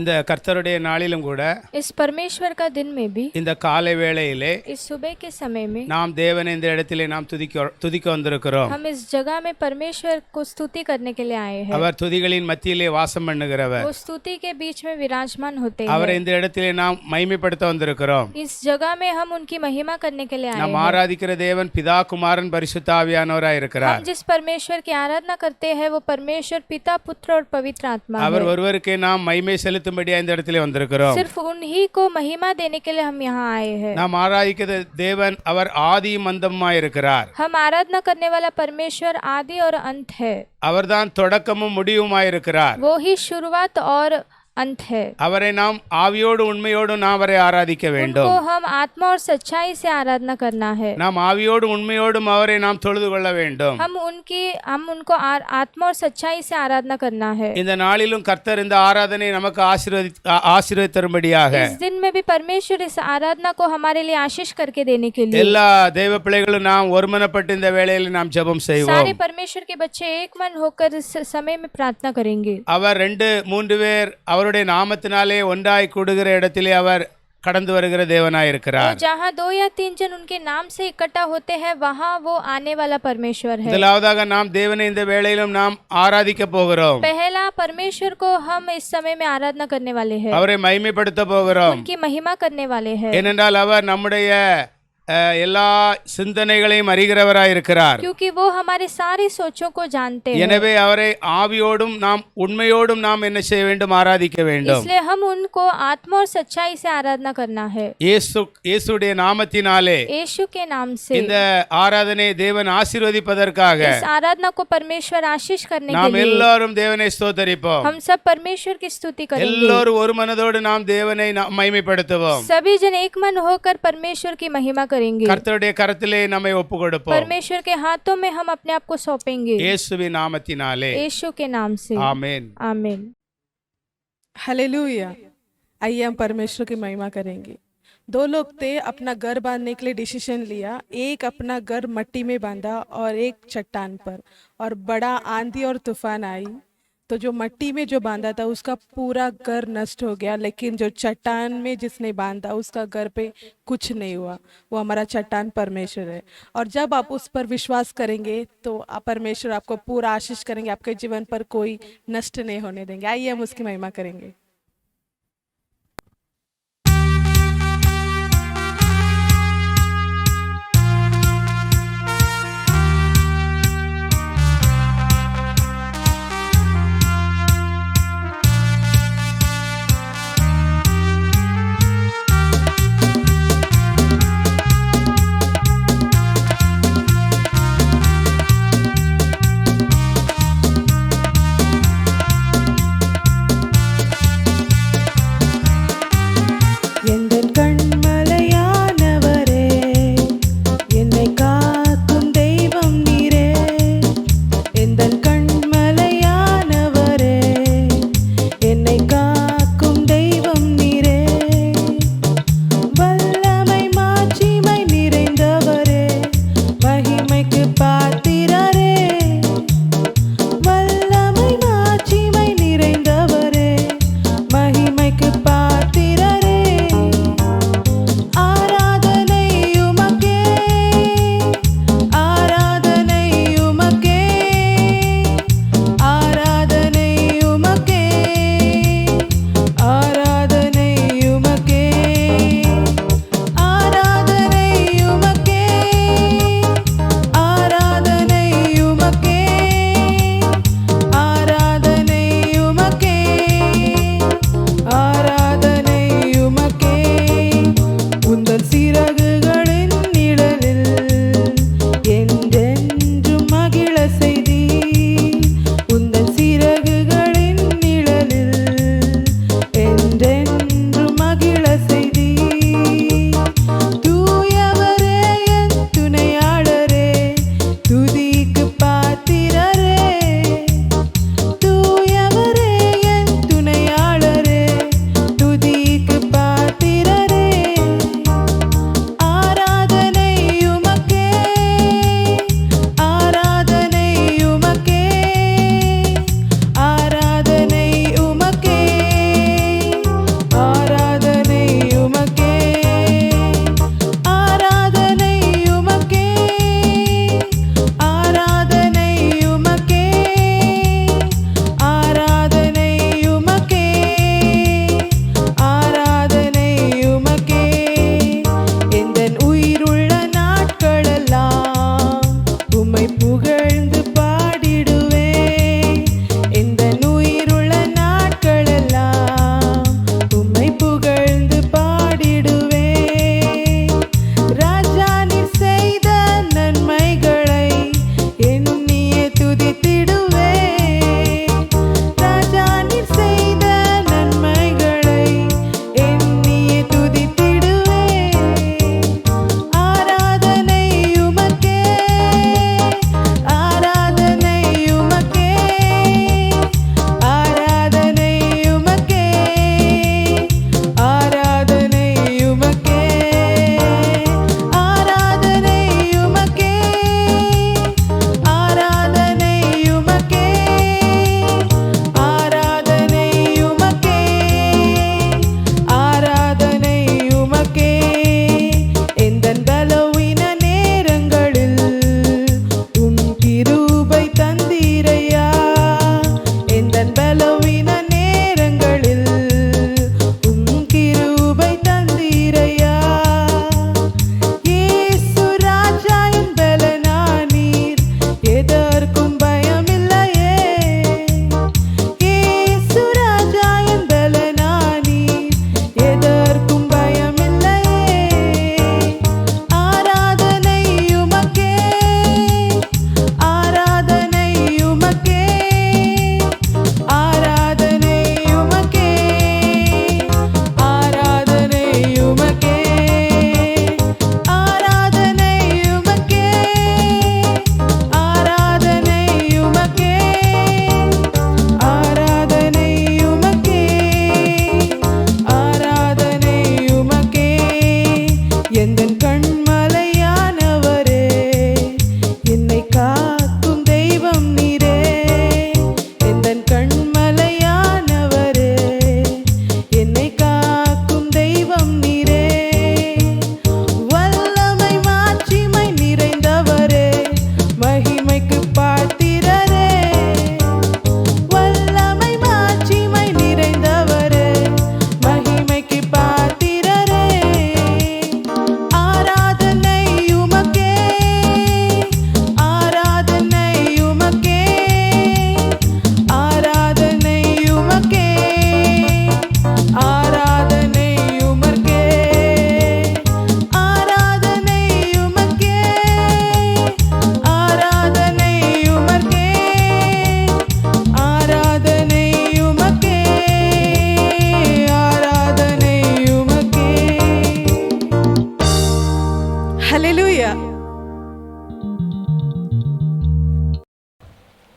இந்த கர்த்தருடைய நாளிலும் கூட इस परमेश्वर का दिन में भी இந்த காலை வேளையிலே इस सुबह के समय में நாம் தேவனை இந்த இடத்திலே நாம் துதிக்க வந்திருக்கிறோம். हम इस जगह में परमेश्वर को स्तुति करने के लिए आए हैं. அவர் துதிகளின் மத்தியிலே வாசம் பண்ணுகிறவர். वो स्तुति के बीच में विराजमान होते हैं. அவரை இந்த இடத்திலே நாம் மகிமைப்படுத்த வந்திருக்கிறோம். इस जगह में हम उनकी महिमा करने के लिए आए हैं. நாம் ஆராதிக்கிற தேவன் பிதா குமாரன் பரிசுத்த ஆவியானவராய் இருக்கிறார். हम जिस परमेश्वर की आराधना करते हैं वो परमेश्वर पिता पुत्र और पवित्र आत्मा है. அவர் ஒருவருக்கே நாம் மகிமை செலுத்தும்படியாக இந்த இடத்திலே வந்திருக்கிறோம். सिर्फ उन्हीं को महिमा देने के लिए हम यहाँ आए हैं. நாம் ஆராதிக்கிற தேவன் அவர் ஆதியும் அந்தமுமாய் இருக்கிறார். हम आराधना करने वाला परमेश्वर आदि और अंत है. அவர்தான் தொடக்கமும் முடிவுமாய் இருக்கிறார். वो ही शुरुआत और अंत है. அவரை நாம் ஆவியோடு உண்மையோடு நாம் அவரை ஆராதிக்க வேண்டும். उनको हम आत्मा और सच्चाई से आराधना करना है. நாம் ஆவியோடு உண்மையோடும் அவரை நாம் தொழுது கொள்ள வேண்டும். हम उनको आत्मा और सच्चाई से आराधना करना है. இந்த நாளிலும் கர்த்தர் இந்த ஆராதனை நமக்கு ஆசீர்வதித்தரும்படியாக इस दिन में भी परमेश्वर इस आराधना को हमारे लिए आशीष करके देने के लिए எல்லா தேவ பிள்ளைகளும் நாம் ஒருமனப்பட்டு இந்த வேளையில் நாம் ஜெபம் செய்வோம். सारे परमेश्वर के बच्चे एक मन होकर इस समय में प्रार्थना करेंगे. அவர் 2-3 பேர் அவருடைய நாமத்தினாலே ஒன்றாய் கூடுகிற இடத்திலே அவர் கடந்து வருகிற தேவனாய் இருக்கிறார். जहाँ 2 या 3 जन उनके नाम से इकट्ठा होते हैं वहाँ वो आने वाला परमेश्वर है. முதலாவதாக நாம் தேவனை இந்த வேளையிலும் நாம் ஆராதிக்க போகிறோம். पहला परमेश्वर को हम इस समय में आराधना करने वाले हैं. அவரை மகிமைப்படுத்த போகிறோம். उनकी महिमा करने वाले हैं. ஏனென்றால் அவர் நம்முடைய எல்லா சிந்தனைகளையும் அறிகிறவராய் இருக்கிறார். क्योंकि वो हमारे सारी सोचों को जानते हैं. எனவே அவரை ஆவியோடும் நாம் உண்மையோடும் நாம் என்ன செய்ய வேண்டும்? ஆராதிக்க வேண்டும். इसलिए हम उनको आत्मा और सच्चाई से आराधना करना है. இயேசுடைய நாமத்தினாலே यीशु के नाम से இந்த ஆராதனை தேவன் ஆசீர்வதிப்பதற்காக इस आराधना को परमेश्वर आशीष करने के நாம் लिए எல்லாரும் தேவனை ஸ்தோத்தரிப்போம். हम सब परमेश्वर की स्तुति करेंगे. எல்லாரும் ஒரு மனதோடு நாம் தேவனை மகிமைப்படுத்துவோம். सभी जन एक मन होकर परमेश्वर की महिमा करेंगे. கர்த்தருடைய கரத்திலே நம்மை ஒப்புக்கொடுப்போம். परमेश्वर के हाथों में हम अपने आप को सौंपेंगे. இயேசுவின் நாமத்தினாலே यीशु के नाम से आमीन. आमीन. हालेलुया. आइए हम परमेश्वर की महिमा करेंगे. 2 लोग थे, अपना घर बांधने के लिए डिसीजन लिया. एक अपना घर मट्टी में बांधा और एक चट्टान पर, और बड़ा आंधी और तूफान आई तो जो मट्टी में जो बांधा था उसका पूरा घर नष्ट हो गया, लेकिन जो चट्टान में जिसने बांधा उसका घर पे कुछ नहीं हुआ. वो हमारा चट्टान परमेश्वर है. और जब आप उस पर विश्वास करेंगे तो परमेश्वर आपको पूरा आशीष करेंगे, आपके जीवन पर कोई नष्ट नहीं होने देंगे. आइए हम उसकी महिमा करेंगे.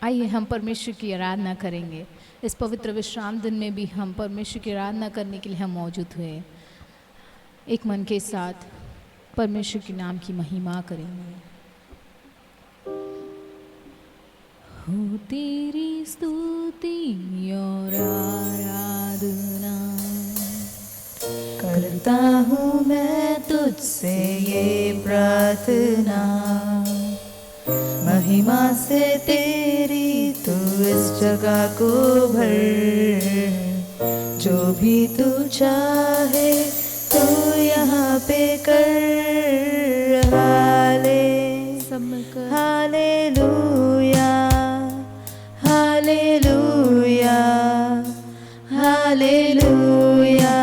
आइए हम परमेश्वर की आराधना करेंगे। इस पवित्र विश्राम दिन में भी हम परमेश्वर की आराधना करने के लिए हम मौजूद हुए। एक मन के साथ परमेश्वर के नाम की महिमा करेंगे। हो तेरी स्तुति और आराधना करता हूँ मैं तुझसे ये प्रार्थना, महिमा से तेरी तू इस जगह को भर, जो भी तू चाहे तू यहाँ पे कर। Hallelujah hallelujah hallelujah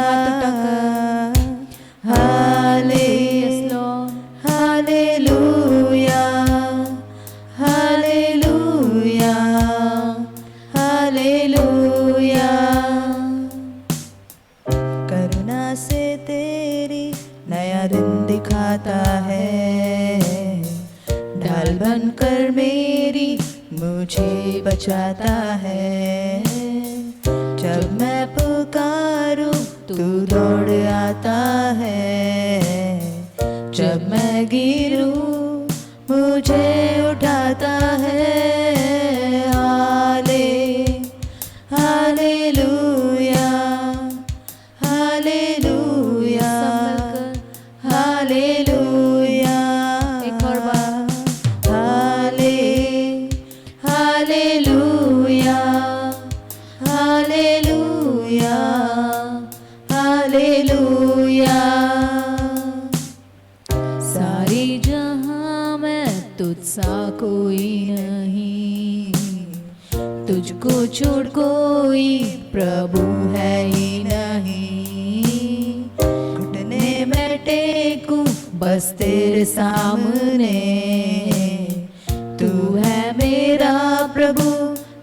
hallelujah hallelujah hallelujah hallelujah. करुणा से तेरी नया दिन दिखाता है, ढाल बनकर मेरी मुझे बचाता है। जब मैं पुकारूं तू दौड़ आता है, जब मैं गिरूं मुझे उठाता है। Hallelujah hallelujah hallelujah. एक और बार हालेलुया हालेलुया हालेलुया। सारी जहां में तुझसा कोई नहीं, तुझको छोड़ कोई प्रभु है ही नहीं। घुटने में टेकूं बस तेरे सामने, तू है मेरा प्रभु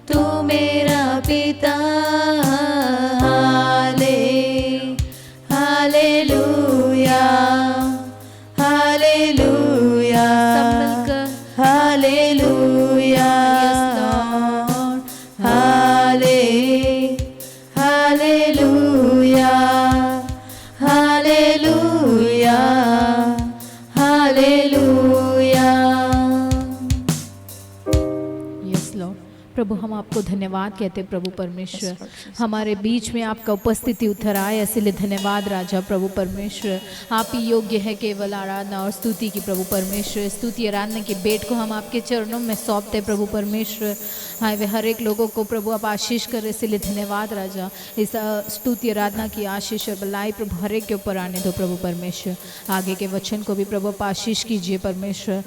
तू मेरा पिता। Hallelujah hallelujah hallelujah hallelujah hallelujah hallelujah. Yes Lord. प्रभु हम आपको धन्यवाद कहते प्रभु परमेश्वर, हमारे बीच में आपका उपस्थिति उतर आए, इसलिए धन्यवाद राजा प्रभु परमेश्वर। आप ही योग्य है केवल आराधना और स्तुति की प्रभु परमेश्वर। स्तुति आराधना के बेट को हम आपके चरणों में सौंपते प्रभु परमेश्वर। हाँ, वे हर एक लोगों को प्रभु आप आशीष कर, इसलिए धन्यवाद राजा। इस स्तुति आराधना की आशीष और भलाई प्रभु हर एक के ऊपर आने दो प्रभु परमेश्वर। आगे के वचन को भी प्रभु आप आशीष कीजिए परमेश्वर,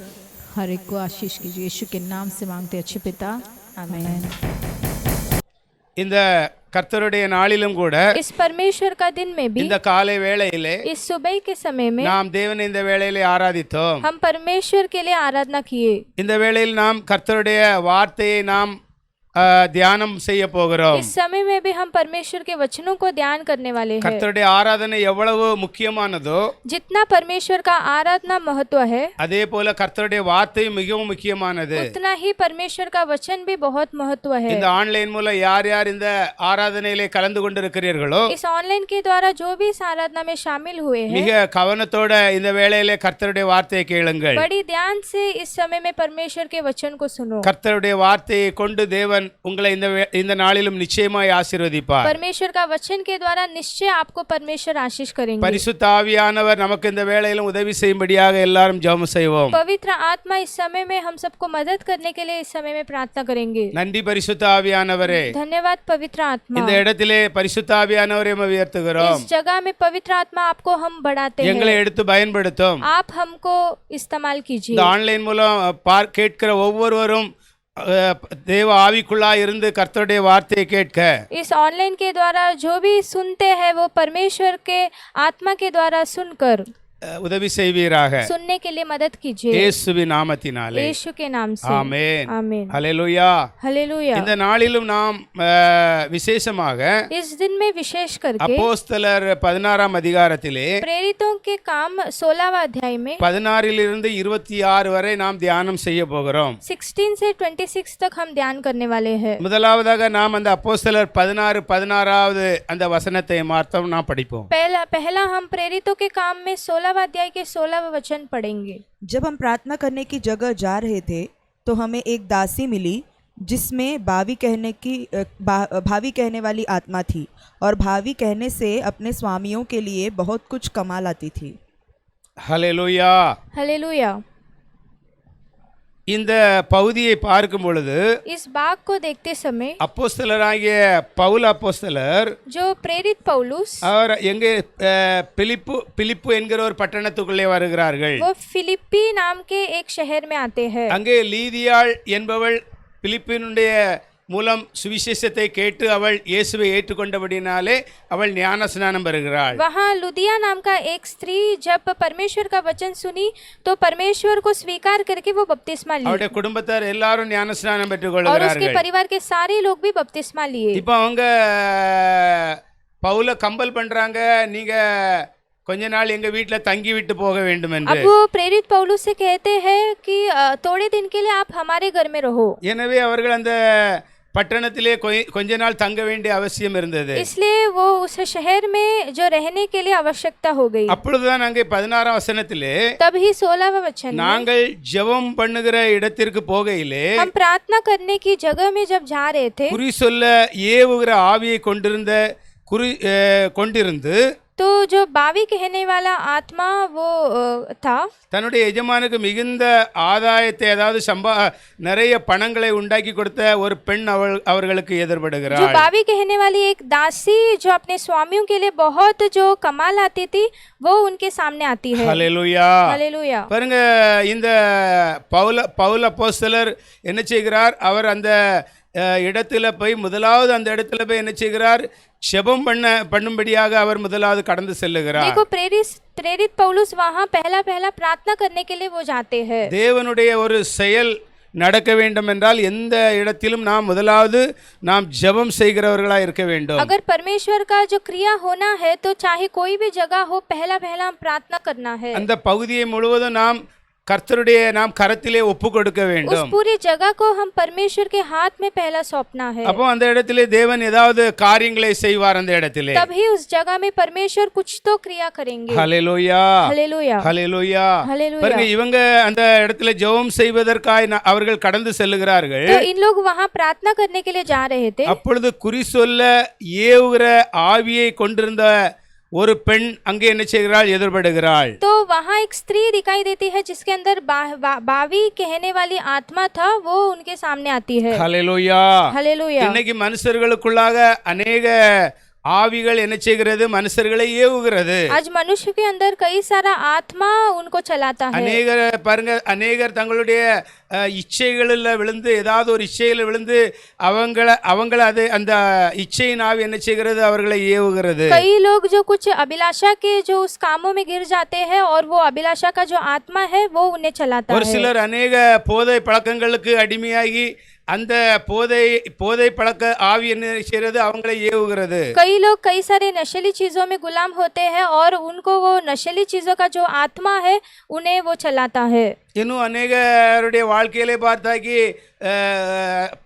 हर एक को आशीष कीजिए। यीशु के नाम से मांगते अच्छे पिता, आमीन। இந்த கர்த்தருடைய நாளிலும் கூட इस परमेश्वर का दिन में भी, இந்த காலை வேளையிலே इस सुबह के समय में நாம் தேவனை இந்த வேளையிலே ஆராதித்தோம்। हम परमेश्वर के लिए आराधना किए। இந்த வேளையில் நாம் கர்த்தருடைய வார்த்தையை நாம் தியானம் செய்ய போகிறோம்। इस समय में भी हम परमेश्वर के वचनों को ध्यान करने वाले हैं। கர்த்தருடைய ஆராதனை எவ்வளவு முக்கியமானதோ, जितना परमेश्वर का आराधना महत्व है, அதே போல கர்த்தருடைய வார்த்தை மிகவும் முக்கியமானது। उतना ही परमेश्वर का वचन भी बहुत महत्व है। இந்த ஆன்லைன் மூலம் யார் யார் இந்த ஆராதனையிலே கலந்து கொண்டிருக்கிறீர்களோ, इस ऑनलाइन के द्वारा जो भी इस आराधना में शामिल हुए हैं, மிக கவனத்தோட இந்த வேளையிலே கர்த்தருடைய வார்த்தையை கேளுங்கள்। बड़ी ध्यान से इस समय में परमेश्वर के वचन को सुनो। கர்த்தருடைய வார்த்தையை கொண்டு தேவன் உங்களை இந்த நாளிலும் நிச்சயமாய் ஆசீர்வதிப்பார்। परमेश्वर का वचन के द्वारा निश्चय आपको परमेश्वर आशीष करेंगे। பரிசுத்த ஆவியானவர் நமக்கு இந்த வேளையிலும் உதவி செய்யும்படியாக எல்லாரும் ஜெபம் செய்வோம்। पवित्र आत्मा इस समय में हम सबको मदद करने के लिए इस समय में प्रार्थना करेंगे। நன்றி பரிசுத்த ஆவியானவரே। धन्यवाद पवित्र आत्मा। இந்த இடத்திலே பரிசுத்த ஆவியானவரை உயர்த்துகிறோம்। इस जगह में पवित्र आत्मा आपको हम बढ़ाते हैं। எங்களை எடுத்து பயன்படுத்தும்। आप हमको इस्तेमाल कीजिए। இந்த ஆன்லைன் மூலம் கேட்கிற ஒவ்வொருவரும் தேவ ஆவிக்குள்ளா இருந்து கர்த்தருடைய வார்த்தையை கேட்க, इस ऑनलाइन के द्वारा जो भी सुनते हैं वो परमेश्वर के आत्मा के द्वारा सुनकर உதவி செய்வீராக. सुनने के लिए मदद कीजिए இயேசுவின் நாமத்தினாலே. यीशु के नाम से ஆமென். आमीन ஹல்லேலூயா. हालेलुया। இந்த நாளிலும் நாம் விசேஷமாக इस दिन में विशेष करके அப்போஸ்தலர் 16ஆம் அதிகாரத்திலே प्रेरितों के काम 16वां अध्याय में 16 26 வரை நாம் தியானம் செய்ய போகிறோம். 16 से 26 तक हम ध्यान करने वाले हैं। முதலாவதாக நாம் அந்த அப்போஸ்தலர் 16வது அந்த வசனத்தை மாத்திரம் நாம் படிப்போம். पहला हम प्रेरितों के काम में 16वां अध्याय के 16वां वचन पढ़ेंगे। जब हम प्रार्थना करने की जगह जा रहे थे तो हमें एक दासी मिली जिसमें भावी कहने वाली आत्मा थी और भावी कहने से अपने स्वामियों के लिए बहुत कुछ कमा लाती थी। ஹல்லேலூயா. हालेलुया। இந்த பகுதியை பார்க்கும் பொழுது इस बाग को देखते समय அப்போஸ்தலராகிய பவுல் அப்போஸ்தலர் जो प्रेरित पौलुस அவர் எங்கே பிலிப்பு என்கிற ஒரு பட்டணத்துக்குள்ளே வருகிறார்கள். वो फिलिप्पी नाम के एक शहर में आते हैं। அங்கே லீதியாள் என்பவள் பிலிப்பினுடைய மூலம் சுவிசேஷத்தை கேட்டு அவள் இயேசுவை ஏற்றுக்கொண்டபடினாலே அவள் ஞான ஸ்நானம் பெறுகிறாள். वहाँ लुदिया नाम का एक स्त्री जब परमेश्वर का वचन सुनी तो परमेश्वर को स्वीकार करके वो बपतिस्मा ली அவருடைய குடும்பத்தார் எல்லாரும் ஞான ஸ்நானம் பெற்றுக் और उसके கொள்கிறார்கள். परिवार के सारे लोग भी बपतिस्मा लिए। இப்போ அவங்க பவுல கம்பல் பண்றாங்க, நீங்க கொஞ்ச நாள் எங்க வீட்டில் தங்கி விட்டு போக வேண்டும் என்று. अब वो प्रेरित पौलुस से कहते हैं कि थोड़े दिन के लिए आप हमारे घर में रहो। எனவே அவர்கள் அந்த பட்டணத்திலே கொஞ்ச நாள் தங்க வேண்டிய அவசியம் இருந்தது. इसलिए वो उस शहर में जो रहने के लिए आवश्यकता हो गई। அப்பொழுதுதான் அங்கே 16ஆம் வசனத்திலே तभी 16वां वचन में நாங்கள் ஜெபம் பண்ணுகிற இடத்திற்கு போகையிலே हम प्रार्थना करने की जगह में जब जा रहे थे குறி சொல்ல ஏவுகிற ஆவியை கொண்டிருந்து तो जो बावी कहने वाला आत्मा वो था தன்னுடைய எஜமானுக்கு மிகுந்த ஆதாயத்தை, அதாவது நிறைய பணங்களை உண்டாக்கி கொடுத்த ஒரு பெண் அவர்களுக்கு जो எதிர்படுகிறாள். बावी कहने वाली एक दासी जो अपने स्वामियों के लिए बहुत जो कमाल आती थी वो उनके सामने आती है। ஹல்லேலூயா. हालेलुया। பாருங்க, இந்த பவுல் அப்போஸ்தலர் என்ன செய்கிறார்? அவர் அந்த இடத்துல போய் முதலாவது அந்த இடத்துல போய் என்ன செய்கிறார்? ஜெபம் பண்ணும்படியாக அவர் முதலாவது கடந்து செல்லுகிறார். देखो प्रेरित पौलुस वहाँ पहला प्रार्थना करने के लिए वो जाते हैं। தேவனுடைய ஒரு செயல் நடக்க வேண்டும் என்றால் எந்த இடத்திலும் முதலாவது நாம் ஜெபம் செய்கிறவர்களாக இருக்க வேண்டும். अगर परमेश्वर का जो क्रिया होना है तो चाहे कोई भी जगह हो पहला हम प्रार्थना करना है। அந்த பகுதியை முழுவதும் நாம் கர்த்தருடைய கரத்திலே ஒப்பு கொடுக்க उस வேண்டும். पूरी जगह को हम परमेश्वर के हाथ में पहला सौंपना है। அப்போ அந்த இடத்திலே தேவன் ஏதாவது காரியங்களை செய்வார். அந்த இடத்திலே तभी उस जगह में परमेश्वर कुछ तो क्रिया करेंगे। ஹல்லேலூயா. हालेलुया। ஹல்லேலூயா. हालेलुया। பாருங்க, இவங்க அந்த இடத்துல ஜெபம் செய்வதற்காய் அவர்கள் கடந்து செல்லுகிறார்கள். तो इन लोग वहाँ प्रार्थना करने के लिए जा रहे थे। அப்பொழுது குறி சொல்ல ஏவுகிற ஆவியை கொண்டிருந்த ஒரு பெண் அங்கே என்ன செய்கிறாள்? எதிர்படுகிறாள். तो वहाँ एक स्त्री दिखाई देती है जिसके अंदर बावी कहने वाली आत्मा था, वो उनके सामने आती है। ஹல்லேலூயா. हालेलुया। இன்னைக்கு மனுஷர்களுக்குள்ளாக अनेक ஆவிகள் என்ன செய்கிறது? மனுஷர்களை ஏவுகிறது. आज मनुष्य के अंदर कई सारा आत्मा उनको चलाता है। அநேகர் தங்களுடைய இச்சைகளில் விழுந்து, ஏதாவது ஒரு இச்சையில் விழுந்து அவங்கள அது அந்த இச்சையின் ஆவி என்ன செய்கிறது? அவர்களை ஏவுகிறது. कई लोग जो कुछ अभिलाषा के जो उस कामों में गिर जाते हैं और वो अभिलाषा का जो आत्मा है वो उन्हें चलाता ஒரு है। சிலர் अनेक போதை பழக்கங்களுக்கு அடிமையாகி அந்த போதை பழக்க ஆவி என்ன செய்கிறது? அவங்களை ஏவுகிறது. कई लोग कई सारे नशीली चीजों में गुलाम होते हैं और उनको वो नशीली चीजों का जो आत्मा है उन्हें वो चलाता है। இன்னும் அநேகருடைய வாழ்க்கையிலே பார்த்தாக்கி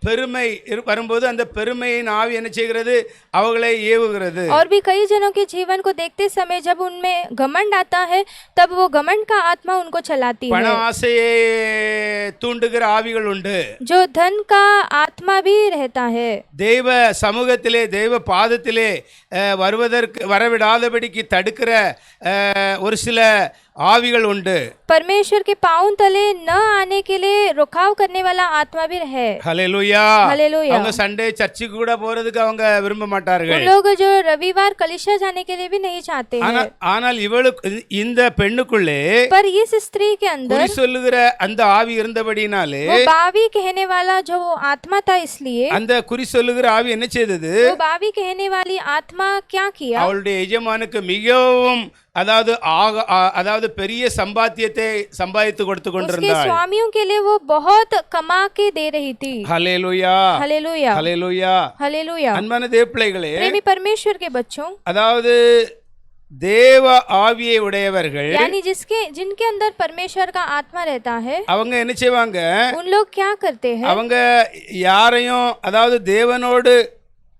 பெருமை வரும்போது அந்த பெருமையின் ஆவி என்ன செய்கிறது? அவங்களை ஏவுகிறது. और भी कई जनों के जीवन को देखते समय जब उनमें घमंड आता है तब वो घमंड का आत्मा उनको चलाती பண है। ஆசையை தூண்டுகிற ஆவிகள் உண்டு. जो धन का आत्मा भी रहता है। தெய்வ சமூகத்திலே, தெய்வ பாதத்திலே வரவிடாதபடிக்கு தடுக்கிற ஒரு சில ஆவிகள் உண்டு. परमेश्वर के पांव तले न आने के लिए रुकाव करने वाला आत्मा भी है। ஹல்லேலூயா. हालेलुया। அவங்க சண்டே சர்ச்சுக்கு கூட போறதுக்கு அவங்க விரும்ப மாட்டார்கள். उन लोग जो रविवार कलीसिया जाने के लिए भी नहीं चाहते हैं। ஆனால் இவளுக்கு, இந்த பெண்ணுக்குள்ளே पर इस स्त्री के अंदर குறி சொல்லுகிற அந்த ஆவி இருந்தபடினாலே वो बावी कहने वाला जो वो आत्मा था, इसलिए அந்த குறி சொல்லுகிற ஆவி என்ன செய்தது? वो बावी कहने वाली आत्मा क्या किया? அவளுடைய எஜமானுக்கு மிகவும் அதாவது பெரிய சம்பாத்தியத்தை சம்பாதித்து கொடுத்து उसके கொண்டிருந்தாள். स्वामियों के लिए वो बहुत कमा के दे रही थी। ஹல்லேலூயா, हालेलुया, ஹல்லேலூயா. हालेलुया। அன்பான தேவப்பிள்ளைகளே, प्रेमी परमेश्वर के बच्चों, அதாவது தேவ ஆவியை உடையவர்கள் यानी जिनके अंदर परमेश्वर का आत्मा रहता है, அவங்க என்ன செய்வாங்க, उन लोग क्या करते हैं? அவங்க யாரையும் அதாவது தேவனோடு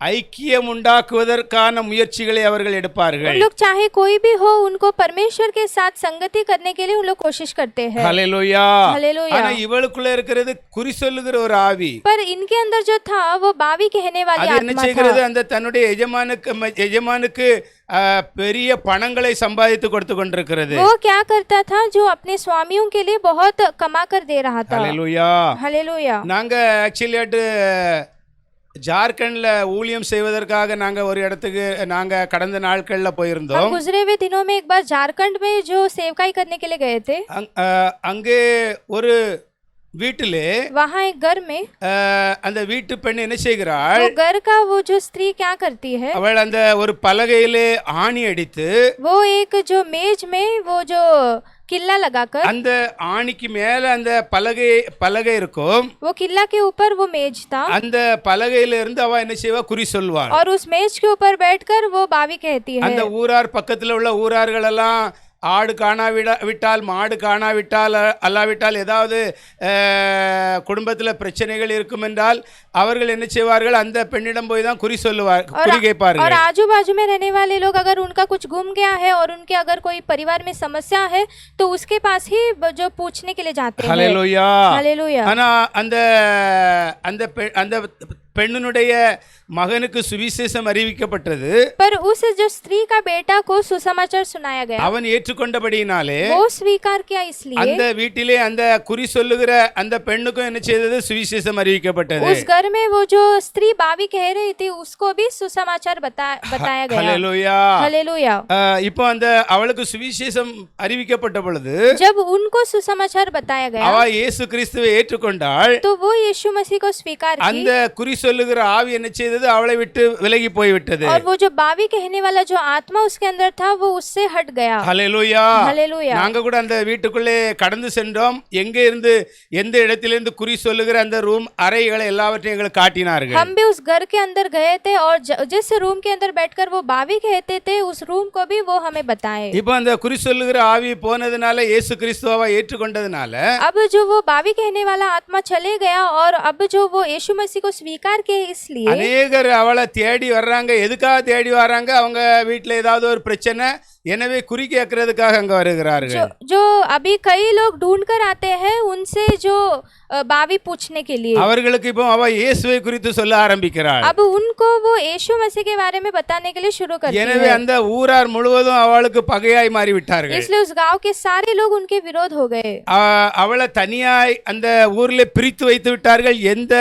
ஐக்கியம் உண்டாக்குவதற்கான முயற்சிகளை அவர்கள் எடுப்பார்கள். उन लोग चाहे कोई भी हो, उनको परमेश्वर के साथ संगति करने के लिए उन लोग कोशिश करते हैं। ஹல்லேலூயா. हालेलुया। ஆனா இவளுக்குள்ள இருக்கிறது குறி சொல்லுகிற ஒரு ஆவி. पर इनके अंदर जो था वो बावी कहने वाली அது என்ன आत्मा செய்கிறது, था। அந்த தன்னுடைய எஜமானுக்கு பெரிய பணங்களை சம்பாதித்து கொடுத்து கொண்டிருக்கிறது. वो क्या करता था? जो अपने स्वामियों के लिए बहुत कमा कर दे रहा था। ஹல்லேலூயா. हालेलुया। நாங்க ஆக்சுவலி ஜார்க்கண்ட்ல ஊழியம் செய்வதற்காக நாங்க ஒரு இடத்துக்கு நாங்க கடந்த நாட்கள்ல हम போயிருந்தோம். गुजरे हुए दिनों में एक बार झारखंड में जो सेवकाई करने के लिए गए थे, அங்கே ஒரு வீட்டிலே वहाँ एक घर में அந்த வீட்டு பெண் என்ன செய்கிறாள், वो घर का वो जो स्त्री क्या करती है, அவள் அந்த ஒரு பலகையிலே ஆணி அடித்து वो एक जो मेज में वो जो किल्ला लगाकर, அந்த ஆணிக்கு மேல அந்த பலகை இருக்கும், वो किल्ला के ऊपर वो मेज था, அந்த பலகையில இருந்து அவ என்ன செய்வா, குறி சொல்வாள். और उस मेज के ऊपर बैठकर वो बावी कहती है। அந்த ஊரார் பக்கத்துல உள்ள ஊரார்கள் எல்லாம் ஆடு காணாவிட்டால் மாடு காணாவிட்டால் அல்லாவிட்டால் ஏதாவது குடும்பத்தில் பிரச்சனைகள் இருக்கும் என்றால் அவர்கள் என்ன செய்வார்கள், அந்த பெண்ணிடம் போய் தான் குறி சொல்லுவார், குறி और கேட்பார்கள். आजू बाजू में रहने वाले लोग अगर उनका कुछ गुम गया है और उनके अगर कोई परिवार में समस्या है तो उसके पास ही जो पूछने के लिए जाते हैं। ஹல்லேலூயா. हालेलुया। ஆனா அந்த பெண்ணினுடைய மகனுக்கு சுவிசேஷம் அறிவிக்கப்பட்டது. पर उस जो स्त्री का बेटा को सुसमाचार सुनाया गया, அவன் ஏற்றுக்கொண்டபடியினாலே वो स्वीकार किया, इसलिए அந்த வீட்டிலே அந்த குறி சொல்லுகிற அந்த பெண்ணுக்கும் என்ன செய்தது, சுவிசேஷம் அறிவிக்கப்பட்டது. उस घर में वो जो स्त्री बावी कह रही थी उसको भी सुसमाचार बताया गया। ஹல்லேலூயா. हालेलुया। இப்போ அந்த அவளுக்கு சுவிசேஷம் அறிவிக்கப்பட்ட பொழுது जब उनको सुसमाचार बताया गया அவ இயேசு கிறிஸ்துவை ஏற்றுக்கொண்டாள். तो वो यीशु मसीह को स्वीकार की, அந்த குறி சொல்லுகிற ஆவி என்ன செய்தது, அவளை விட்டு விலகி போய்விட்டது. और वो जो बावी कहने वाला जो आत्मा उसके अंदर था वो उससे हट गया। ஹல்லேலூயா. हालेलुया। நாங்க கூட அந்த வீட்டுக்குள்ளே கடந்து சென்றோம். எங்க இருந்து எந்த இடத்திலிருந்து குறி சொல்லுகிற அந்த ரூம் அறைகளை எல்லாவற்றையும் எங்களுக்கு காட்டினார்கள். हम भी उस घर के अंदर गए थे और जिस रूम के अंदर बैठकर वो बावी कहते थे उस रूम को भी वो हमें बताए। இப்போ அந்த குறி சொல்லுகிற ஆவி போனதுனால இயேசு கிறிஸ்துவை ஏற்றுக்கொண்டதுனால अब जो वो बावी कहने वाला आत्मा चले गया और अब जो वो यीशु मसीह को स्वीकार किए, इसलिए அநேகர் அவளை தேடி வர்றாங்க. எதுக்காக தேடி வர்றாங்க, அவங்க வீட்டில் ஏதாவது ஒரு பிரச்சனை, எனவே குறி கேட்கறதுக்காக அங்க வருகிறார்கள். जो अभी कई लोग ढूंढ कर आते हैं उनसे जो बावी पूछने के लिए, அவர்களுக்கு இப்போ அவ இயேசுவை குறித்து சொல்ல ஆரம்பிக்கிறாள். अब उनको वो यीशु मसीह के बारे में बताने के लिए शुरू करती எனவே है। அந்த ஊரார் முழுவதும் அவளுக்கு பகையாய் மாறிவிட்டார்கள். इसलिए उस गांव के सारे लोग उनके विरोध हो गए। அவளை தனியாய் அந்த ஊர்ல பிரித்து வைத்து விட்டார்கள். எந்த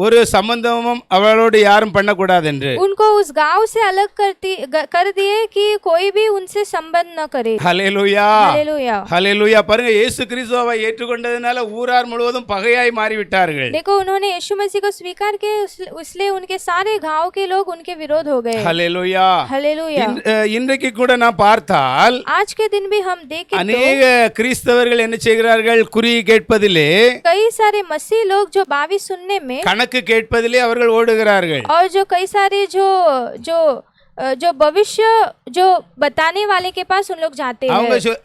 ஒரு சம்பந்தமும் அவளோடு யாரும் பண்ணக்கூடாது என்று. उनको उस गांव से अलग कर दिए कि कोई भी उनसे संबंध न करे। ஹல்லேலூயா. हालेलुया। ஹல்லேலூயா. பாருங்க, இயேசு கிறிஸ்துவை ஏற்றுக்கொண்டதனால ஊரார் முழுவதும் பகையாய் மாறிவிட்டார்கள். देखो, उन्होंने यीशु मसीह को स्वीकार किया, इसलिए उनके सारे गांव के लोग उनके विरोध हो गए। ஹல்லேலூயா. हालेलुया। இன்றைக்கு கூட நான் பார்த்தால் आज के दिन भी हम देखें तो அநேக கிறிஸ்தவர்கள் என்ன செய்கிறார்கள், குறி கேட்பதிலே, कई सारे मसीह लोग जो बावी सुनने में கணக்கு கேட்பதிலே அவர்கள் ஓடுகிறார்கள். और जो कई सारे जो भविष्य जो बताने वाले के पास उन लोग जाते हैं।